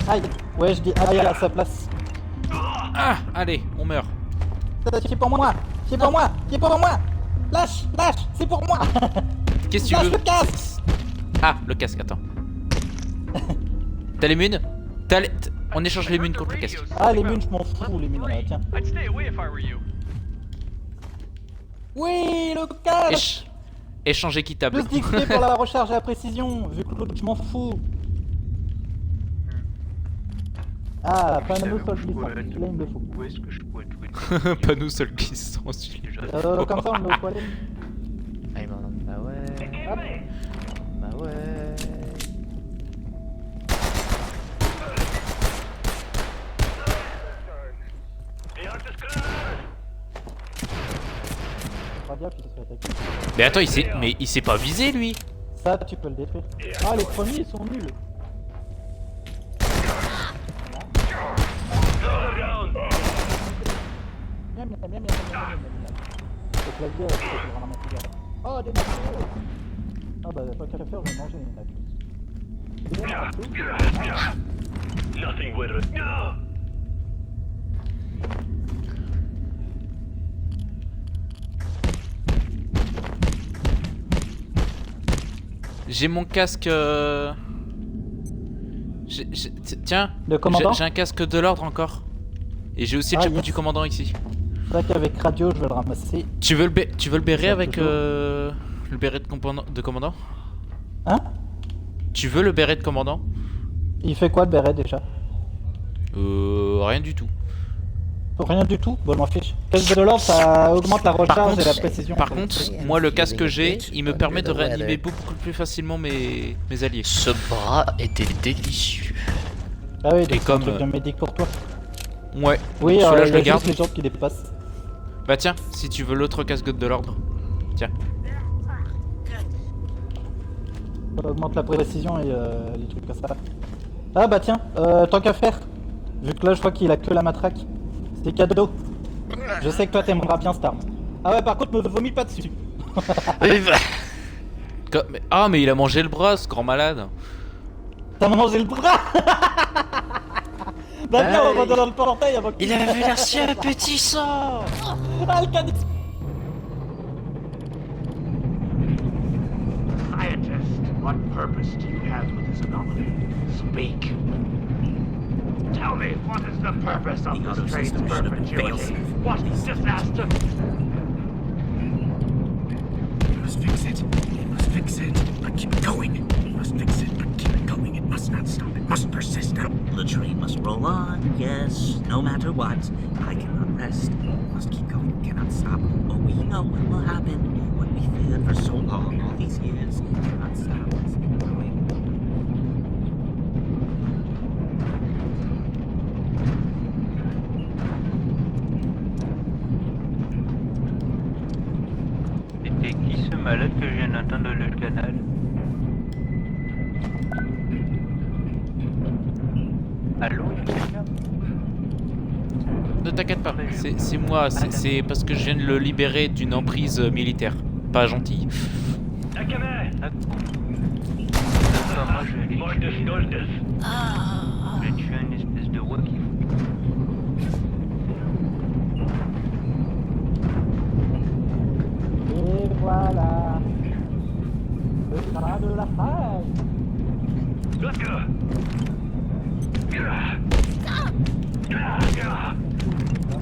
aïe. Ouais, je dis aïe à sa place. Ah, allez, on meurt. Ça, c'est pour moi, c'est pour moi, c'est pour moi. Lâche, lâche, c'est pour moi. Qu'est-ce que tu Lâche veux? le casque. Ah, le casque, attends. T'as les munes? On échange les munes contre le casque. Ah, les munes, je m'en fous, les munes, tiens. Oui, le casque. Échange équitable. Le stick fait pour la recharge et la précision, vu que l'autre, je m'en fous. Ah, panneau sol glissant, celui-là il me le faut. Où est-ce que je pourrais trouver Pas nous seuls qui sont celui-là. Comme ça on le faut aller. Aïe, bah ouais. Bah ouais. Pas bien, puis ça se fait attaquer. Mais attends, il s'est pas visé lui. Ça, tu peux le détruire. Ah, les premiers ils sont nuls. Miam, miam, miam, miam, miam, miam, miam. Le clavier, c'est pour le ramasser derrière. Oh, des nachos. Ah bah, pas qu'à faire, je vais manger les nachos. J'ai mon casque Tiens, Le commandant. j'ai un casque de l'ordre encore. Et j'ai aussi le chapeau du commandant ici. C'est vrai qu'avec radio, je vais le ramasser. Tu veux le béret avec le béret de commandant? Hein? Tu veux le béret de commandant? Il fait quoi le béret déjà? Rien du tout. Rien du tout? Bon, je m'en fiche. Casque de l'ordre, ça augmente la recharge et la précision. Par contre, moi le casque que j'ai, il me permet de réanimer beaucoup plus facilement mes alliés. Ce bras était délicieux. Ah oui, Et donc comme, c'est un truc de médic pour toi. Ouais. Oui, Celui-là, je il y a le garde. juste les jambes qui dépassent. Bah tiens, si tu veux l'autre casque de l'ordre. Tiens. Ça augmente la précision et les trucs comme ça. Ah bah tiens, tant qu'à faire. Vu que là je vois qu'il a que la matraque. C'est cadeau. Je sais que toi t'aimeras bien cette arme. Ah ouais, par contre me vomis pas dessus. Ah mais il a mangé le bras, ce grand malade. T'as mangé le bras. Bah viens, on va dans le portail avant qu'il... Il avait l'air si appétissant. Ah le cadeau. Scientist, what purpose do you have with this anomaly? Speak. Tell me, what is the purpose of this strange perpetuity? What disaster? We must fix it. We must fix it. But keep it going. We must fix it, but keep it going. It must not stop. It must persist. The train must roll on, yes, no matter what. I cannot rest. We must keep going. We cannot stop. Oh, we know what will happen. What we feared for so long, all these years. We cannot stop. Let's keep going. C'était qui ce malade que je viens d'entendre le canal? Allô, y'a quelqu'un? Ne t'inquiète pas, c'est moi, c'est parce que je viens de le libérer d'une emprise militaire. Pas gentille. Moi je vais aller tuer une espèce de roi qui Et voilà. Le train de la faille.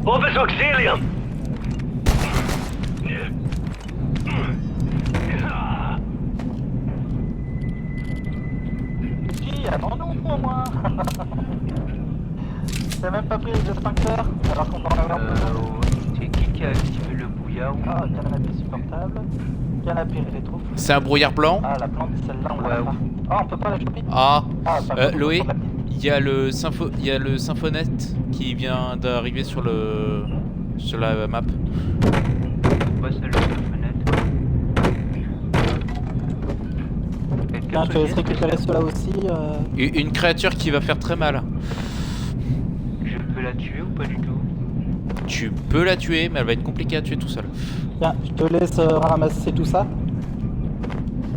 Office Auxilium! Qui avant-nous au moins. T'as même pas pris le sphincter alors qu'on va en avoir besoin. C'est qui a activé le brouillard? Ah, canapé supportable. Canapé rétro. C'est un brouillard blanc. Ah, la plante, celle-là, on l'a pas. Ah, on peut pas la choper. Ah, ça Loé, il y a le Symphonette qui vient d'arriver sur la map. Ouais, c'est le Symphonette. Tiens, je te laisse récupérer cela aussi. Une créature qui va faire très mal. Je peux la tuer ou pas du tout? Tu peux la tuer, mais elle va être compliquée à tuer tout seul. Tiens, je te laisse ramasser tout ça.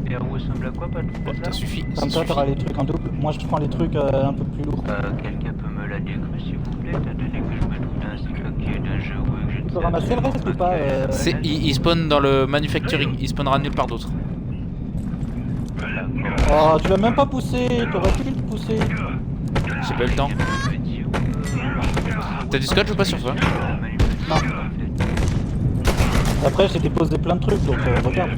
Et elle ressemble à quoi, pas de Ça suffit. Comme ça, t'auras les trucs en double. Moi, je prends les trucs un peu plus lourds. Quelqu'un peut me la décrire, s'il vous plaît, étant donné que je me trouve dans un cycle qui est dangereux. Tu peux ramasser le reste ou pas Il spawn dans le manufacturing, il spawnera nulle part d'autre. Oh, tu l'as même pas poussé, t'aurais pu le pousser. J'ai pas eu le temps. T'as du scotch ou pas sur toi? Non. Après, j'ai déposé plein de trucs, donc regarde.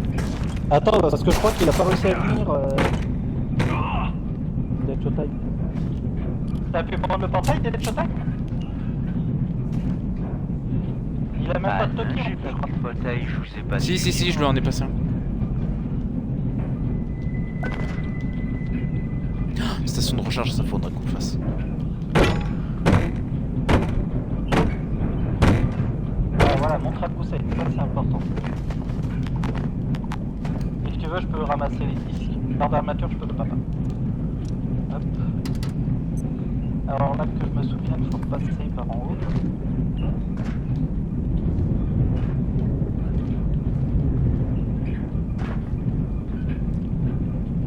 Attends, parce que je crois qu'il a pas réussi à venir. Dead Showtime. T'as pu prendre le portail des Dead Showtime? Il a même pas de token. J'ai pas pris le portail, je sais pas. Si, je lui en ai passé un. Station de recharge, ça faudrait qu'on le fasse. Voilà, montre à pousser, ça c'est important. Et si tu veux, je peux ramasser ici. Dans l'armature, je peux pas. Hop. Alors là que je me souviens, il faut passer par en haut.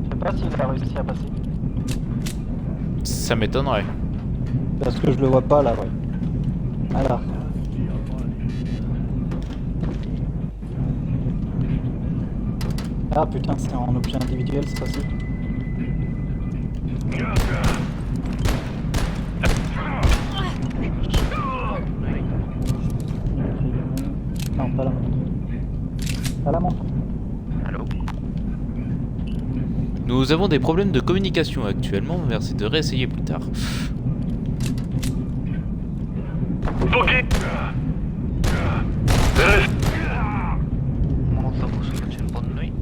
Je sais pas s'il a réussi à passer. Ça m'étonnerait. Parce que je le vois pas là, ouais. Alors. Ah putain, c'est en objet individuel cette fois-ci. À la montre. Allô? Nous avons des problèmes de communication actuellement, merci de réessayer plus tard. Ok. Comment ça vous souhaite une bonne nuit?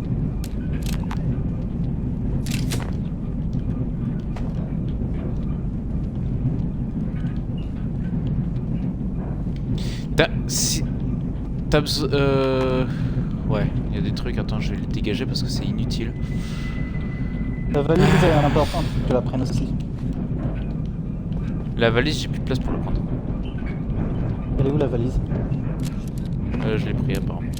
T'as besoin... Ouais, il y a des trucs, attends, je vais le dégager parce que c'est inutile. La valise est importante, faut que tu la prennes aussi. La valise, j'ai plus de place pour la prendre. Elle est où la valise? Je l'ai pris apparemment.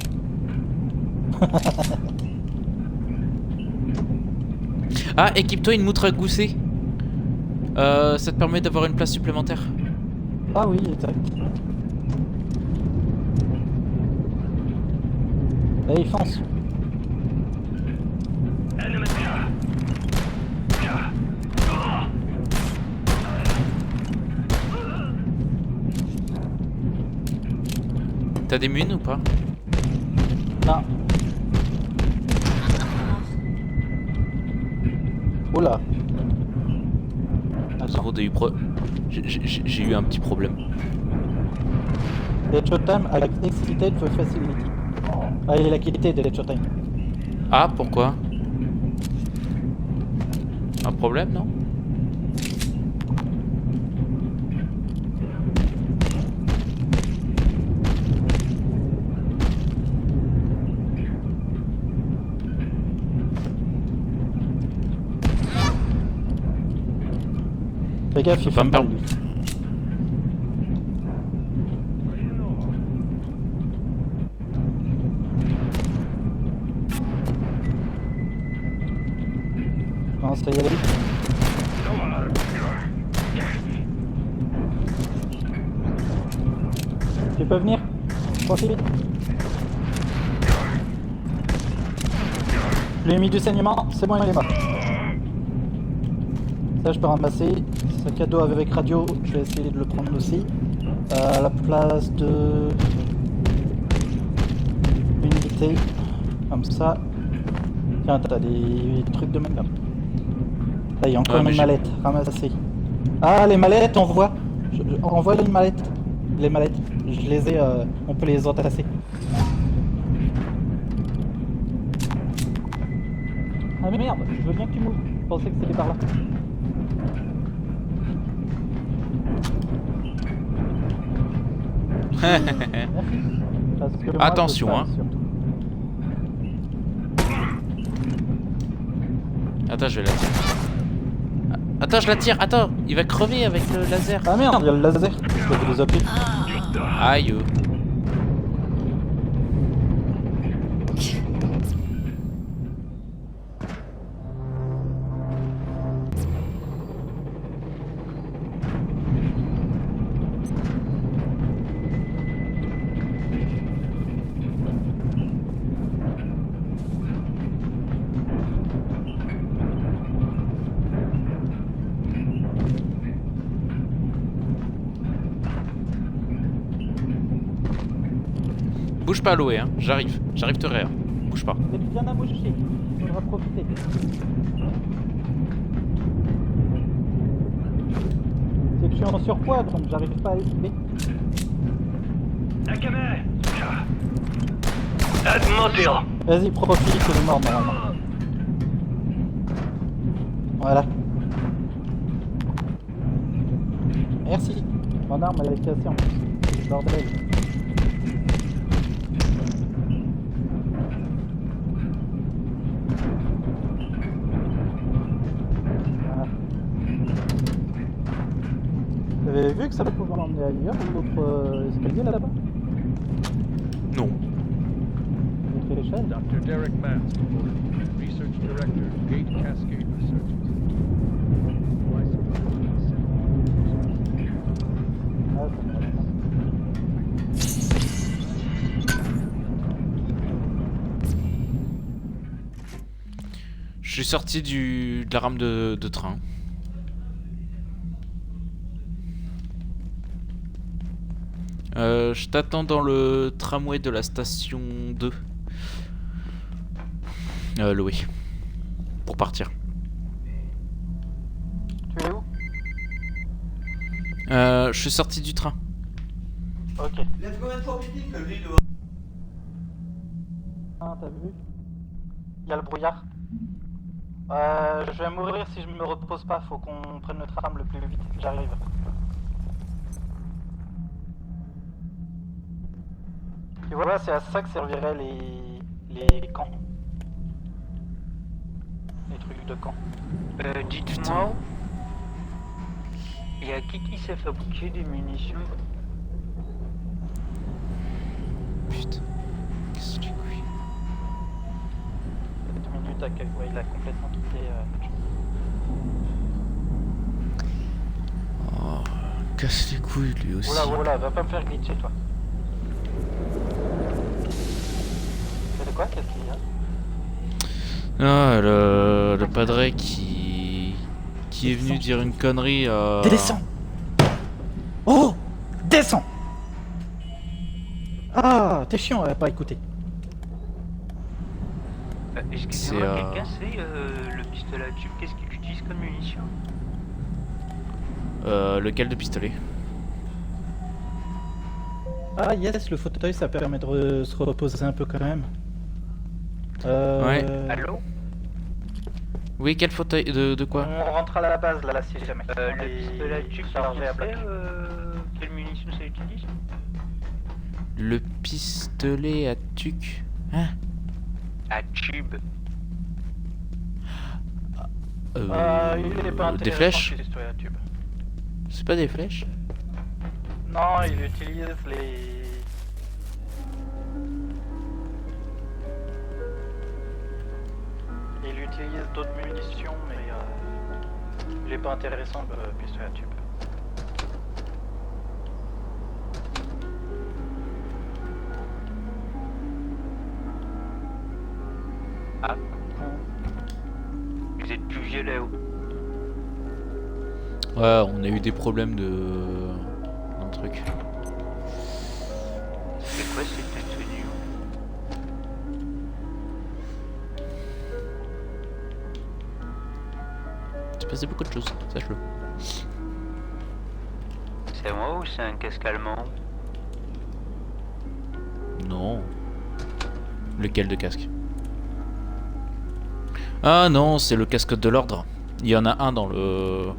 Ah, équipe-toi une moutre à gousset. Ça te permet d'avoir une place supplémentaire. Ah oui, exact. Allez, fonce. T'as des munes ou pas? Non. Oula. Attends. J'ai eu un petit problème. Les showtime avec Excited for Facility. Ah, il a quitté de showtime. Ah, pourquoi? Un problème, non? Fais gaffe, il fait mal, lui. Commence à y aller. Tu peux venir? Profite. Je lui ai mis du saignement, c'est bon, il est mort. Ça, je peux ramasser. Sac à dos avec radio, je vais essayer de le prendre aussi. À la place de... unité. Comme ça. Tiens, t'as des trucs de même. Là, il y a encore une mallette. Ramasser. Ah, les mallettes, on voit. On voit les mallettes. Les mallettes. Je les ai... on peut les entasser. Ah mais merde, je veux bien que tu m'ouvres. Je pensais que c'était par là. Attention, hein. Attends, je vais la tirer. Attends, je la tire. Attends, il va crever avec le laser. Ah merde, il y a le laser. Je vais les appeler. Aïe. Bouge pas, Loé, hein. J'arrive te rire. Bouge pas. Mais bien à bouger, il faudra profiter. C'est que je suis en surpoids, donc j'arrive pas à esquiver. Vas-y, profite, c'est mort normalement. Voilà. Merci. Mon arme elle est cassée en plus. Bordel. Vous avez vu que ça va pouvoir l'emmener ailleurs, l'autre escalier là-bas? Non. Dr. Derek Mast, Research Director, Gate Cascade Research. Je suis sorti de la rame de train. Je t'attends dans le tramway de la station 2. Louis. Pour partir. Tu es où? Je suis sorti du train. Ok. Ah, t'as vu? Il y a le brouillard. Je vais mourir si je me repose pas, faut qu'on prenne le tram le plus vite. J'arrive. Tu vois, c'est à ça que serviraient les camps. Les trucs de camp. Dites-moi, il y a qui sait fabriquer des munitions? Putain. Qu'est-ce que tu couilles? 7 minutes accueil, ouais, il a complètement quitté. Oh, casse les couilles lui aussi. Oula, va pas me faire glitcher toi. C'est de quoi? Qu'est-ce qu'il y a? Ah, le padre qui est venu dire une connerie à... Descends! Oh! Descends! Ah, t'es chiant, elle a pas écouté. Excusez-moi, quelqu'un sait le pistolet à tube, qu'est-ce qu'il utilise comme munition? Lequel de pistolet? Ah yes, le fauteuil ça permet de se reposer un peu quand même. Ouais. Allô? Oui, quel fauteuil? De quoi? On rentre à la base là, si jamais. Le pistolet à tube, chargé à plaque. quelle munition ça utilise? Le pistolet à tuc? Hein? À tube. Il est pas des flèches? intéressant, le pistolet à tube. C'est pas des flèches? Non, il utilise les... Il utilise d'autres munitions, mais il est pas intéressant le pistolet à tube. Ah. Vous êtes plus vieux là-haut. Ouais, on a eu des problèmes dans le truc. C'est quoi cette tenue? C'est passé beaucoup de choses, sache-le. C'est moi ou c'est un casque allemand? Non. Lequel de casque? Ah non, c'est le casque de l'ordre. Il y en a un dans le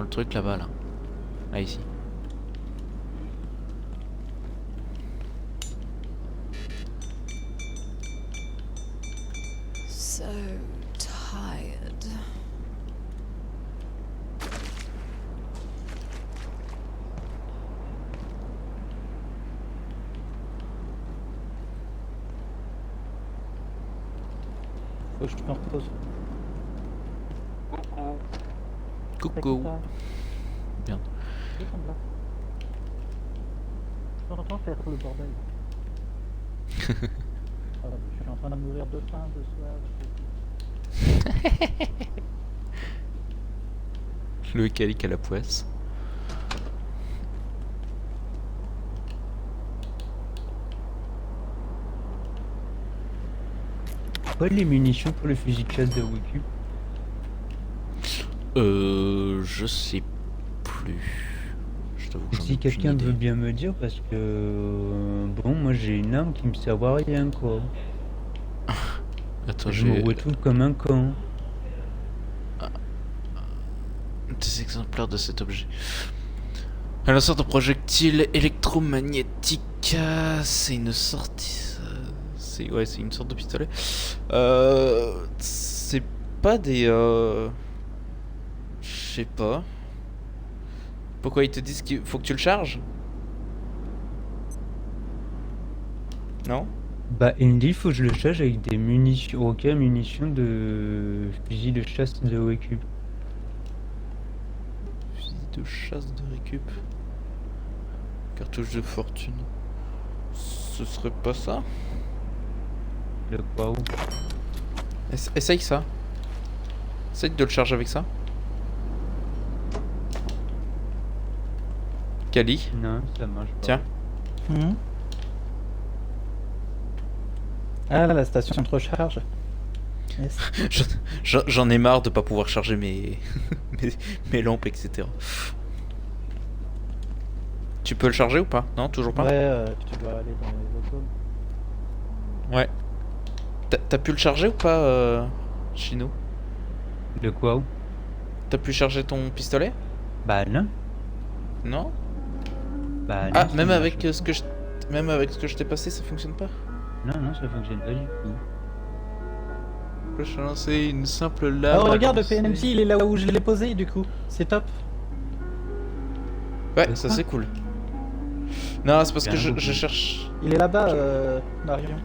truc là-bas là. Là ici. So tired. Faut que je me repose. Coucou. Bien. Je t'entends faire le bordel. Voilà, je suis en train de mourir de faim, de soif. Le calique à la poisse. Quoi les munitions pour le fusil de chasse de Wiku? Je sais plus. Je t'avoue que j'en ai Si aucune quelqu'un idée. veut bien me dire, parce que bon, moi j'ai une arme qui me sert à rien quoi. Attends, je me retrouve comme un con. Des exemplaires de cet objet. Un lanceur de projectile électromagnétique. C'est une sortie. Ouais, c'est une sorte de pistolet. C'est pas des. Je sais pas. Pourquoi ils te disent qu'il faut que tu le charges? Non? Bah, il me dit faut que je le charge avec des munitions. Ok, munitions de fusil de chasse de récup. Fusil de chasse de récup. Cartouche de fortune. Ce serait pas ça? Le quoi? Essaye ça. Essaye de le charger avec ça. Kali. Non, ça marche pas. Tiens. Ah, la station de recharge. J'en ai marre de pas pouvoir charger mes lampes, etc. Tu peux le charger ou pas? Non, toujours pas? Ouais, tu dois aller dans les locaux. Ouais. T'as pu le charger ou pas, Chino? De quoi? T'as pu charger ton pistolet? Bah non. Non? Bah non. Ah, même avec ce que je t'ai passé, ça fonctionne pas? Non, non, ça fonctionne pas du tout. Je vais lancer une simple lame. Oh, regarde, le PNMC, il est là où je l'ai posé, du coup. C'est top. Ouais, ça c'est cool. Non, c'est parce que je cherche... Il est là-bas, Marion.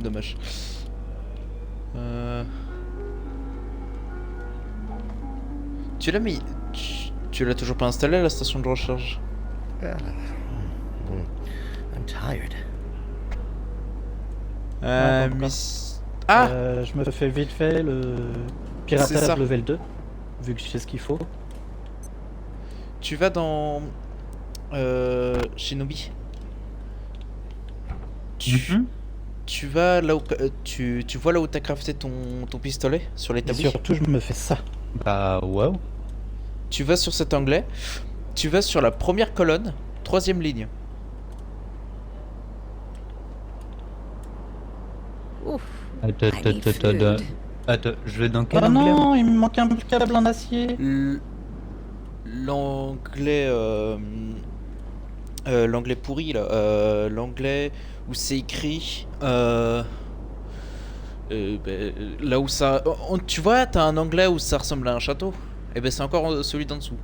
Dommage. Tu l'as mis... Tu l'as toujours pas installé à la station de recharge? I'm tired. Je me fais vite fait le piratage level 2, vu que je sais ce qu'il faut. Tu vas dans... Shinobi. Tu vas là où... tu vois là où t'as crafté ton pistolet? Sur l'établi? Et surtout, je me fais ça. Bah, wow. Tu vas sur cet onglet. Tu vas sur la première colonne, 3ème ligne. Ouf. Attends, je vais dans quel Oh onglet? non, il me manque un câble en acier. L'onglet... l'onglet pourri là. L'onglet où c'est écrit... là où ça... tu vois, t'as un onglet où ça ressemble à un château. Et ben c'est encore celui d'en dessous.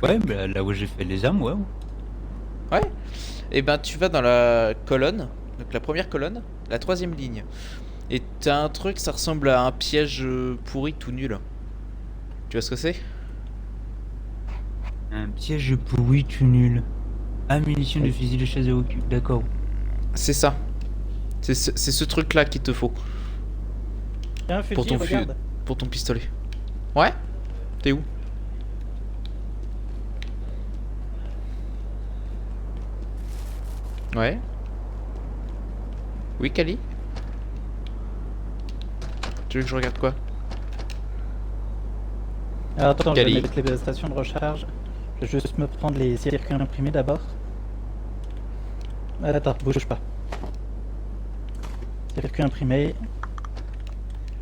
Ouais, bah, là où j'ai fait les armes, ouais. Ouais. Et ben tu vas dans la colonne, donc la première colonne, la 3ème ligne. Et t'as un truc, ça ressemble à un piège pourri tout nul. Tu vois ce que c'est? Un piège pourri tout nul. Ammunition de fusil de chasse et recul, d'accord. C'est ça. C'est ce truc là qu'il te faut. Pour ton pistolet. Ouais? T'es où? Ouais? Oui, Kali? Tu veux que je regarde quoi? Alors attends, je vais mettre les stations de recharge. Je vais juste me prendre les circuits imprimés d'abord. Attends, bouge pas. Circuit imprimé.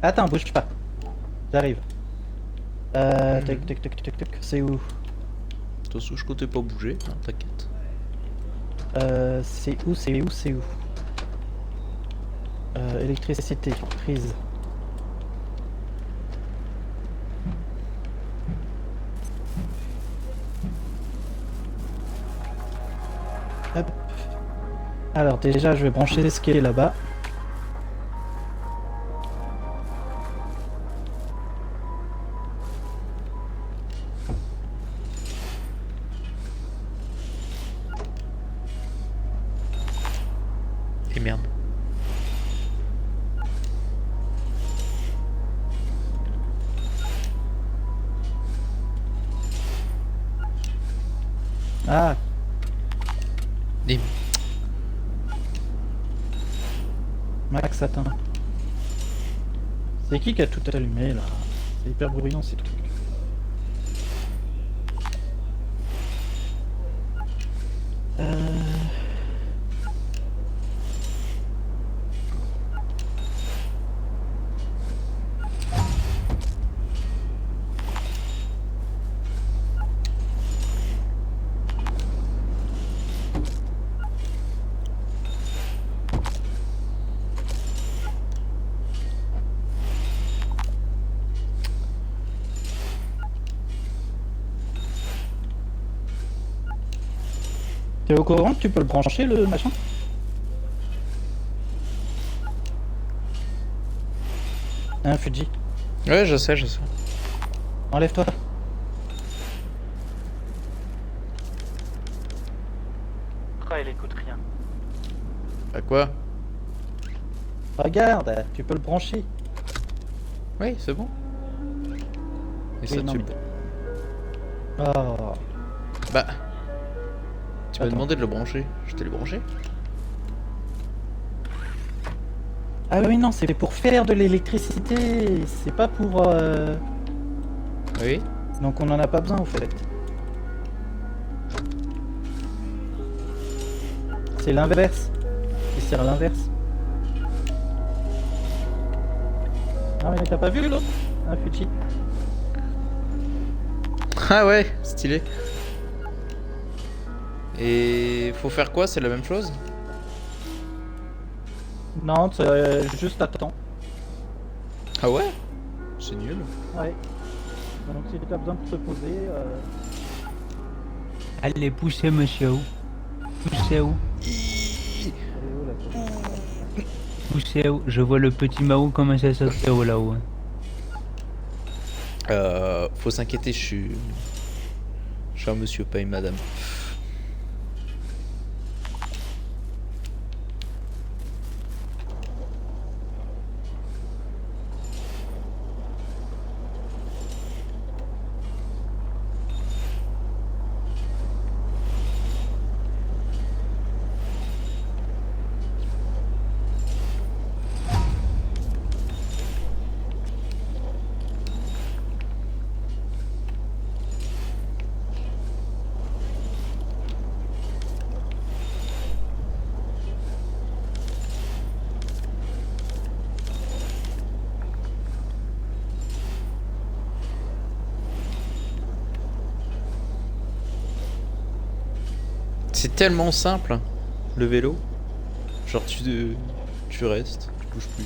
Attends, bouge pas. J'arrive. Tac, c'est où? Attention, je comptais pas bouger, hein, t'inquiète. C'est où? Électricité, prise. Hop. Alors déjà, je vais brancher ce qui est là-bas. Et merde. Ah. Dim. Max, attends. C'est qui a tout allumé là? C'est hyper bruyant ces trucs. T'es au courant que tu peux le brancher le machin? Hein, Fuji? Ouais, je sais. Enlève-toi. À quoi? Regarde, tu peux le brancher. Oui, c'est bon. Et Oui, ça, non, tu... mais- Oh. Bah... Tu m'as Attends. demandé de le brancher. Je t'ai le branché. Ah oui, non, c'est pour faire de l'électricité. C'est pas pour... Oui. Donc on en a pas besoin, en fait. C'est l'inverse. C'est à l'inverse. Ah mais t'as pas vu l'autre? Ah Fuji. Ah ouais, stylé. Et faut faire quoi? C'est la même chose? Non, juste attends. Ah ouais? C'est nul. Ouais. Donc si t'as besoin de te poser... Allez, poussez, monsieur. Poussez où? Poussez où? Je vois le petit Mao commencer à sortir là-haut. Faut s'inquiéter, je suis un monsieur, pas une madame. C'est tellement simple, hein, le vélo. Genre tu restes, tu bouges plus.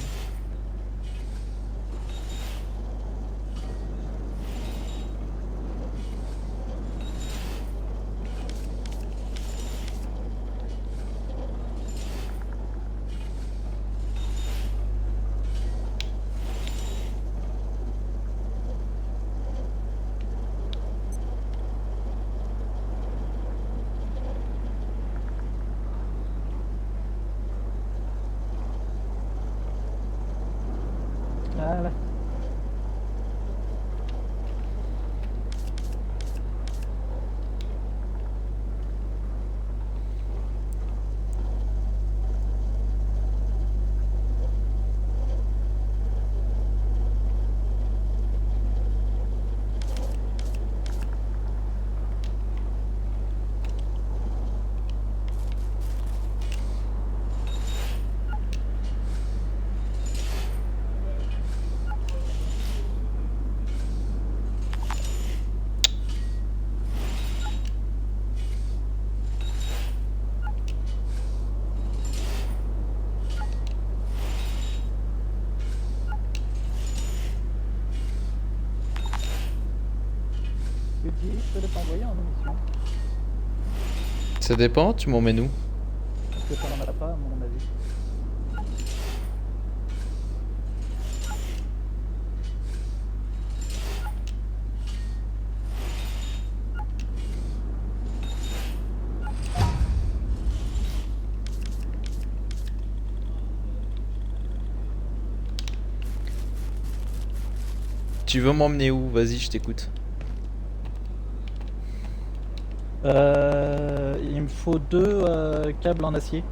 Voilà. Fuji, je peux t'envoyer en émission. Ça dépend, tu m'emmènes où? Parce que ça n'en a pas, à mon avis. Tu veux m'emmener où? Vas-y, je t'écoute. Il me faut 2 câbles en acier.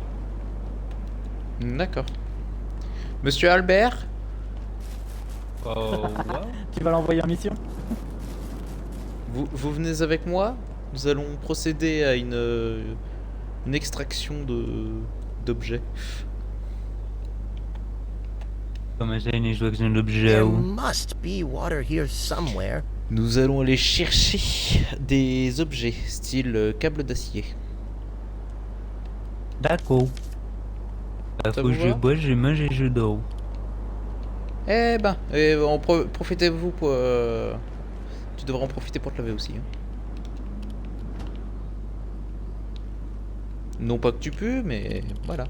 D'accord. Monsieur Albert? Tu vas l'envoyer en mission? Vous venez avec moi? Nous allons procéder à une extraction d'objets. Comment ça, une extraction d'objets? There must be water here somewhere. Nous allons aller chercher des objets, style câble d'acier. D'accord. Ça Faut vous que je va? bois, je mange et je dors. Eh ben, profitez-vous pour... Tu devras en profiter pour te laver aussi. Hein. Non pas que tu pues, mais voilà.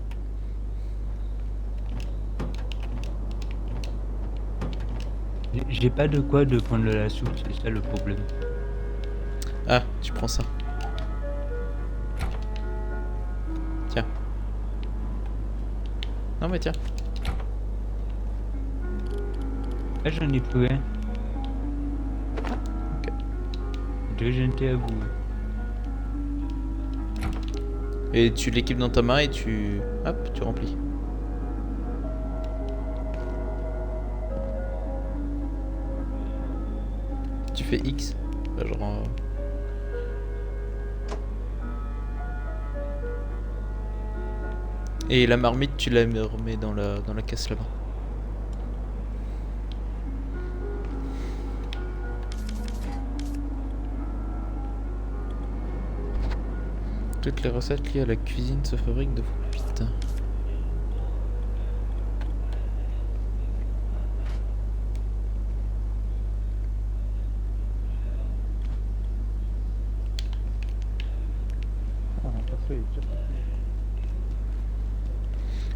J'ai pas de quoi de prendre de la soupe, c'est ça le problème. Ah, tu prends ça. Tiens. Non mais tiens. Ah, j'en ai plus un. Ok. 2 jetés à bout. Et tu l'équipes dans ta main et tu... Hop, tu remplis. Tu fais X. Bah, genre... Et la marmite, tu la remets dans la caisse là-bas. Toutes les recettes liées à la cuisine se fabriquent de fois 8.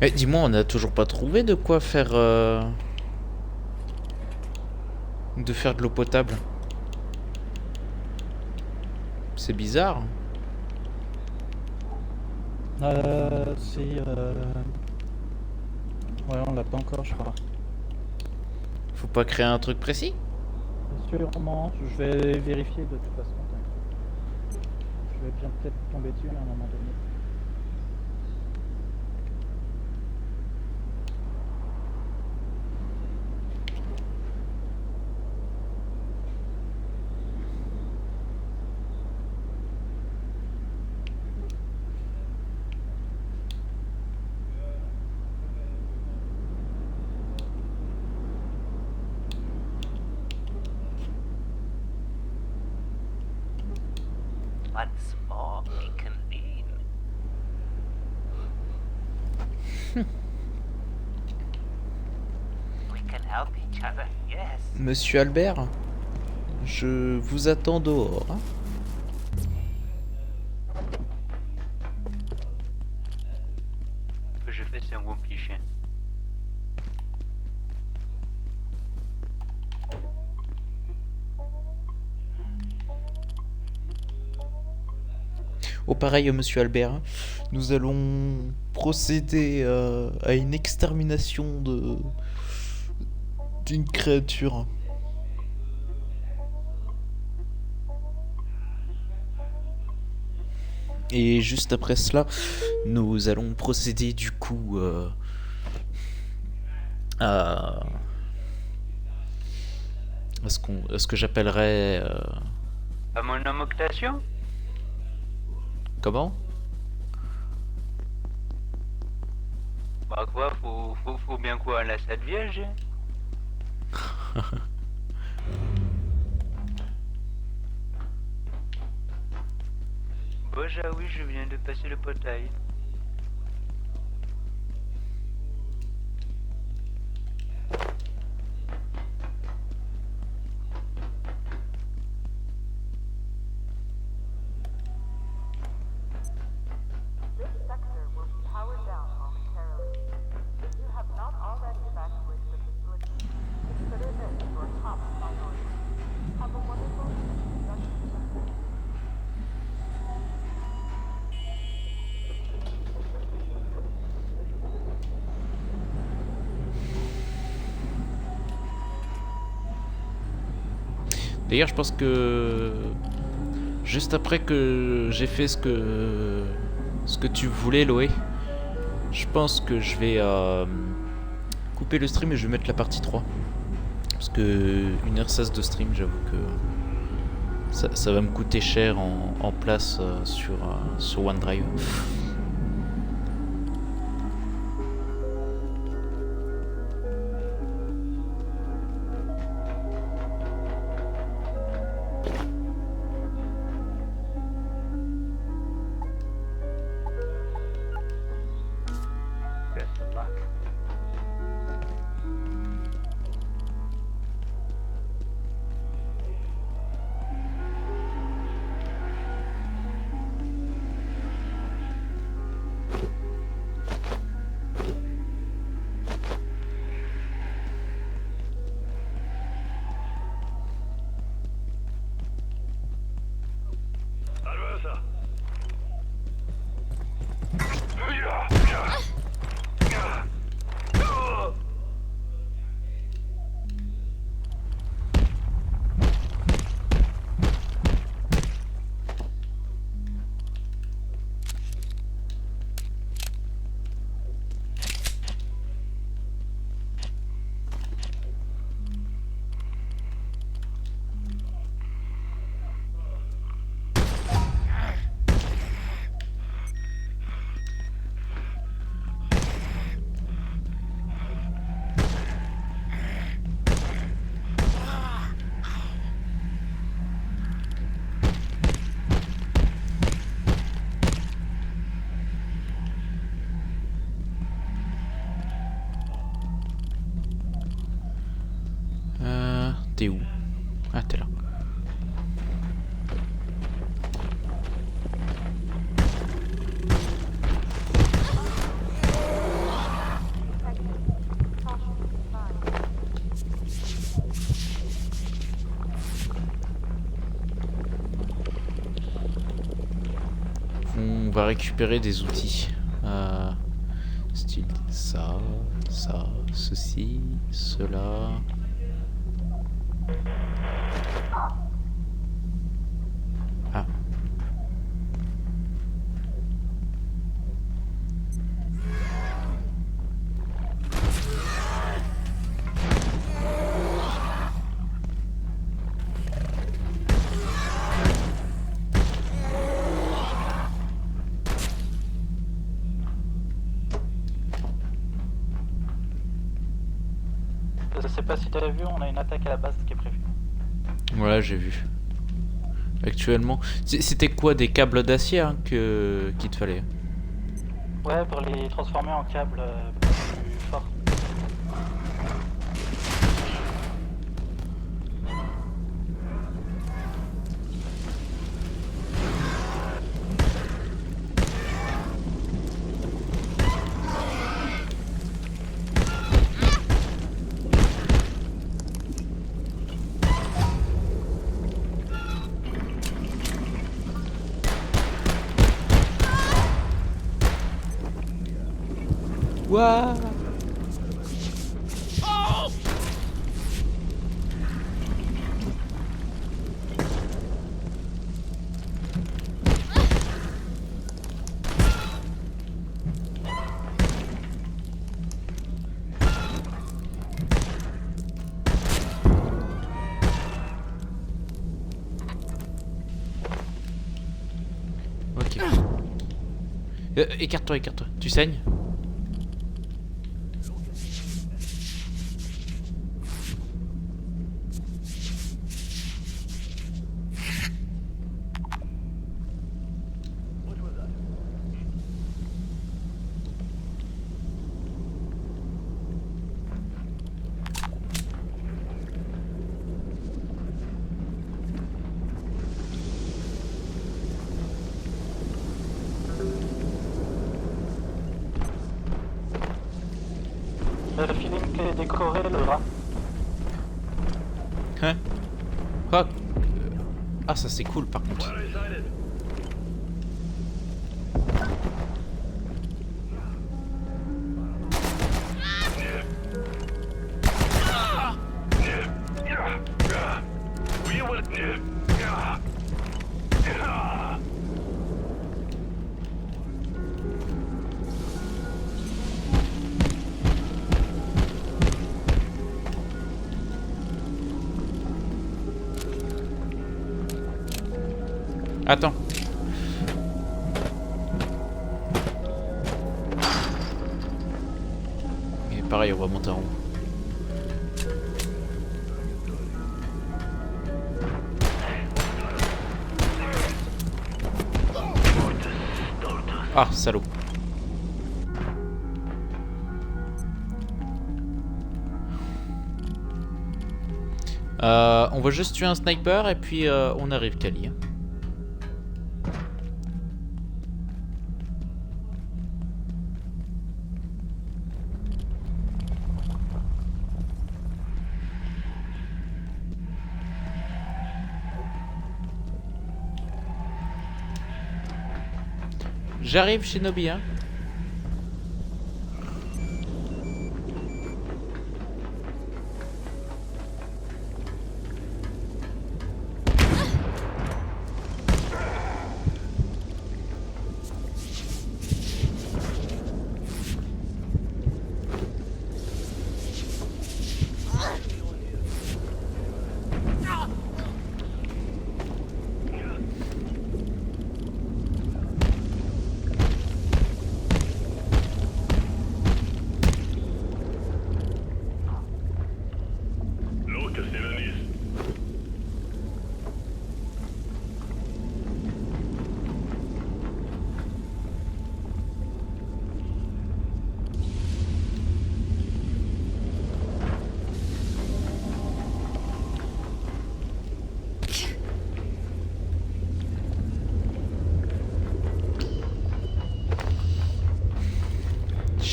Eh, dis-moi, on a toujours pas trouvé de quoi faire... de faire de l'eau potable. C'est bizarre. C'est... Ouais, on l'a pas encore, je crois. Faut pas créer un truc précis? Sûrement, je vais vérifier de toute façon. Je vais bien peut-être tomber dessus à un moment donné. Once more reconvene. We can help each other, yes. Monsieur Albert, je vous attends dehors. Hein. Je fais c'est un bon petit chien. Oh pareil, monsieur Albert, nous allons procéder à une extermination d'une créature. Et juste après cela, nous allons procéder du coup à ce que j'appellerais... À mon augmentation? Comment? Bah quoi, faut bien quoi à la Sainte Vierge. Bon, oui, je viens de passer le portail. D'ailleurs, je pense que juste après que j'ai fait ce que tu voulais, Loé, je pense que je vais couper le stream et je vais mettre la partie 3. Parce que 1h16 de stream, j'avoue que ça va me coûter cher en place sur OneDrive. T'es où? Ah, t'es là. On va récupérer des outils. Style ça, ceci, cela. Ah. Je sais pas si t'as vu, on a une attaque à la base qui est prévue. Voilà, j'ai vu. Actuellement, c'était quoi, des câbles d'acier hein, qu'il te fallait? Ouais, pour les transformer en câbles plus forts. Ouah. Ok. Écarte-toi, écarte-toi. Tu saignes? Le film qui est décoré, le rat. Hein? Quoi? Ah, ça c'est cool par contre. Attends. Et pareil, on va monter en haut. Ah, salaud. On va juste tuer un sniper et puis on arrive, Kali. J'arrive, Shinobi, hein.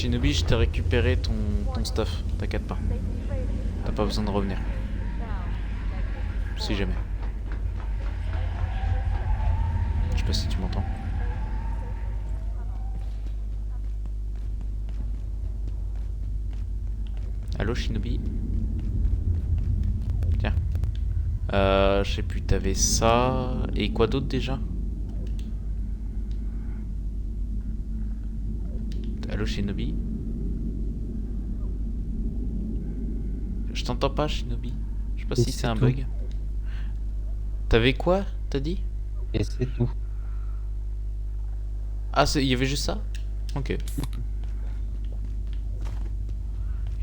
Shinobi, je t'ai récupéré ton stuff, t'inquiète pas. T'as pas besoin de revenir. Si jamais. Je sais pas si tu m'entends. Allô Shinobi? Tiens. Je sais plus, t'avais ça... Et quoi d'autre déjà? Allô Shinobi? Je t'entends pas Shinobi. Je sais pas si c'est un bug. T'avais quoi? T'as dit? Et c'est tout. Ah, il y avait juste ça? Ok.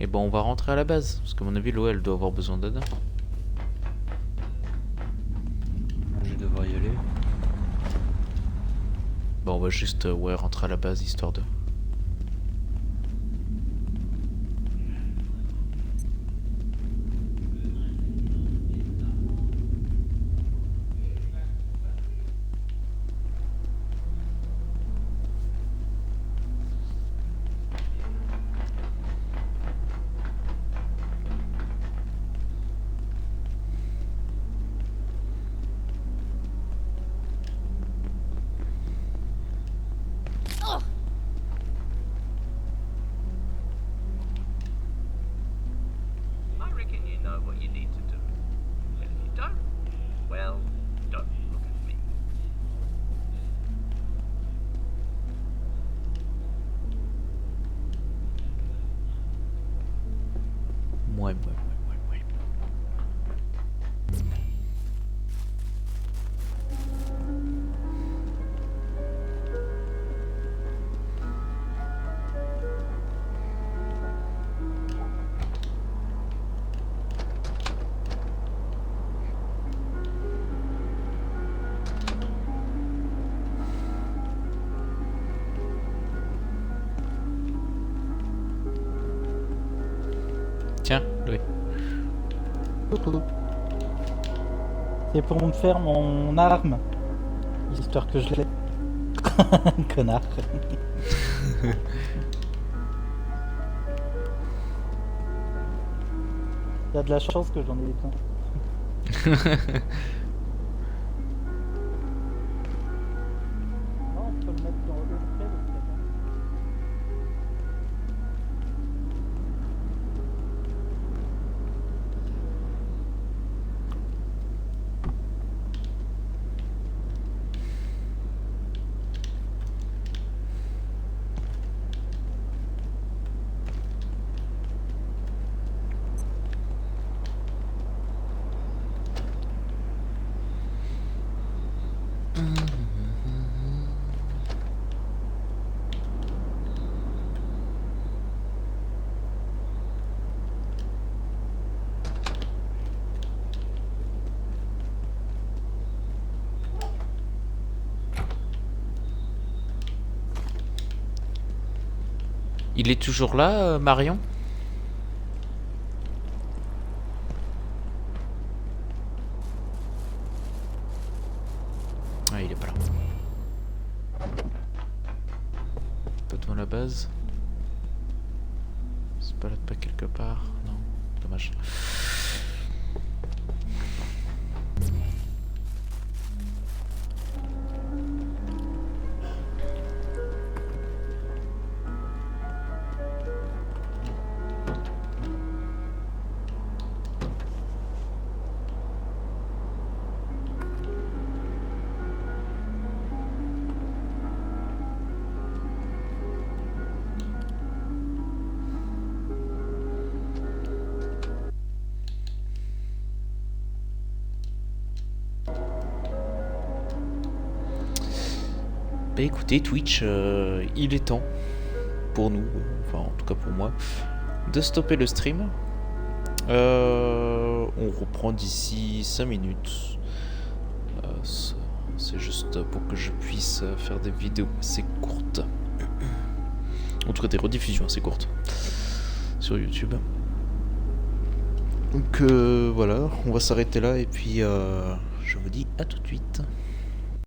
Et bon, on va rentrer à la base. Parce qu'à mon avis, l'eau, elle doit avoir besoin d'aide. Je vais devoir y aller. Bon, on va juste ouais, rentrer à la base, histoire de... Tiens, Louis. C'est pour me faire mon arme. Histoire que je l'ai. Connard. Il y a de la chance que j'en ai plein. Non, on peut le mettre dans le hôtel. Il est toujours là, Marion? Ah, il est pas là. Pas devant la base. C'est pas là de pas quelque part. Non, dommage. Bah écoutez Twitch, il est temps pour nous, enfin en tout cas pour moi, de stopper le stream. On reprend d'ici 5 minutes. C'est juste pour que je puisse faire des vidéos assez courtes. En tout cas des rediffusions assez courtes sur YouTube. Donc voilà, on va s'arrêter là et puis je vous dis à tout de suite.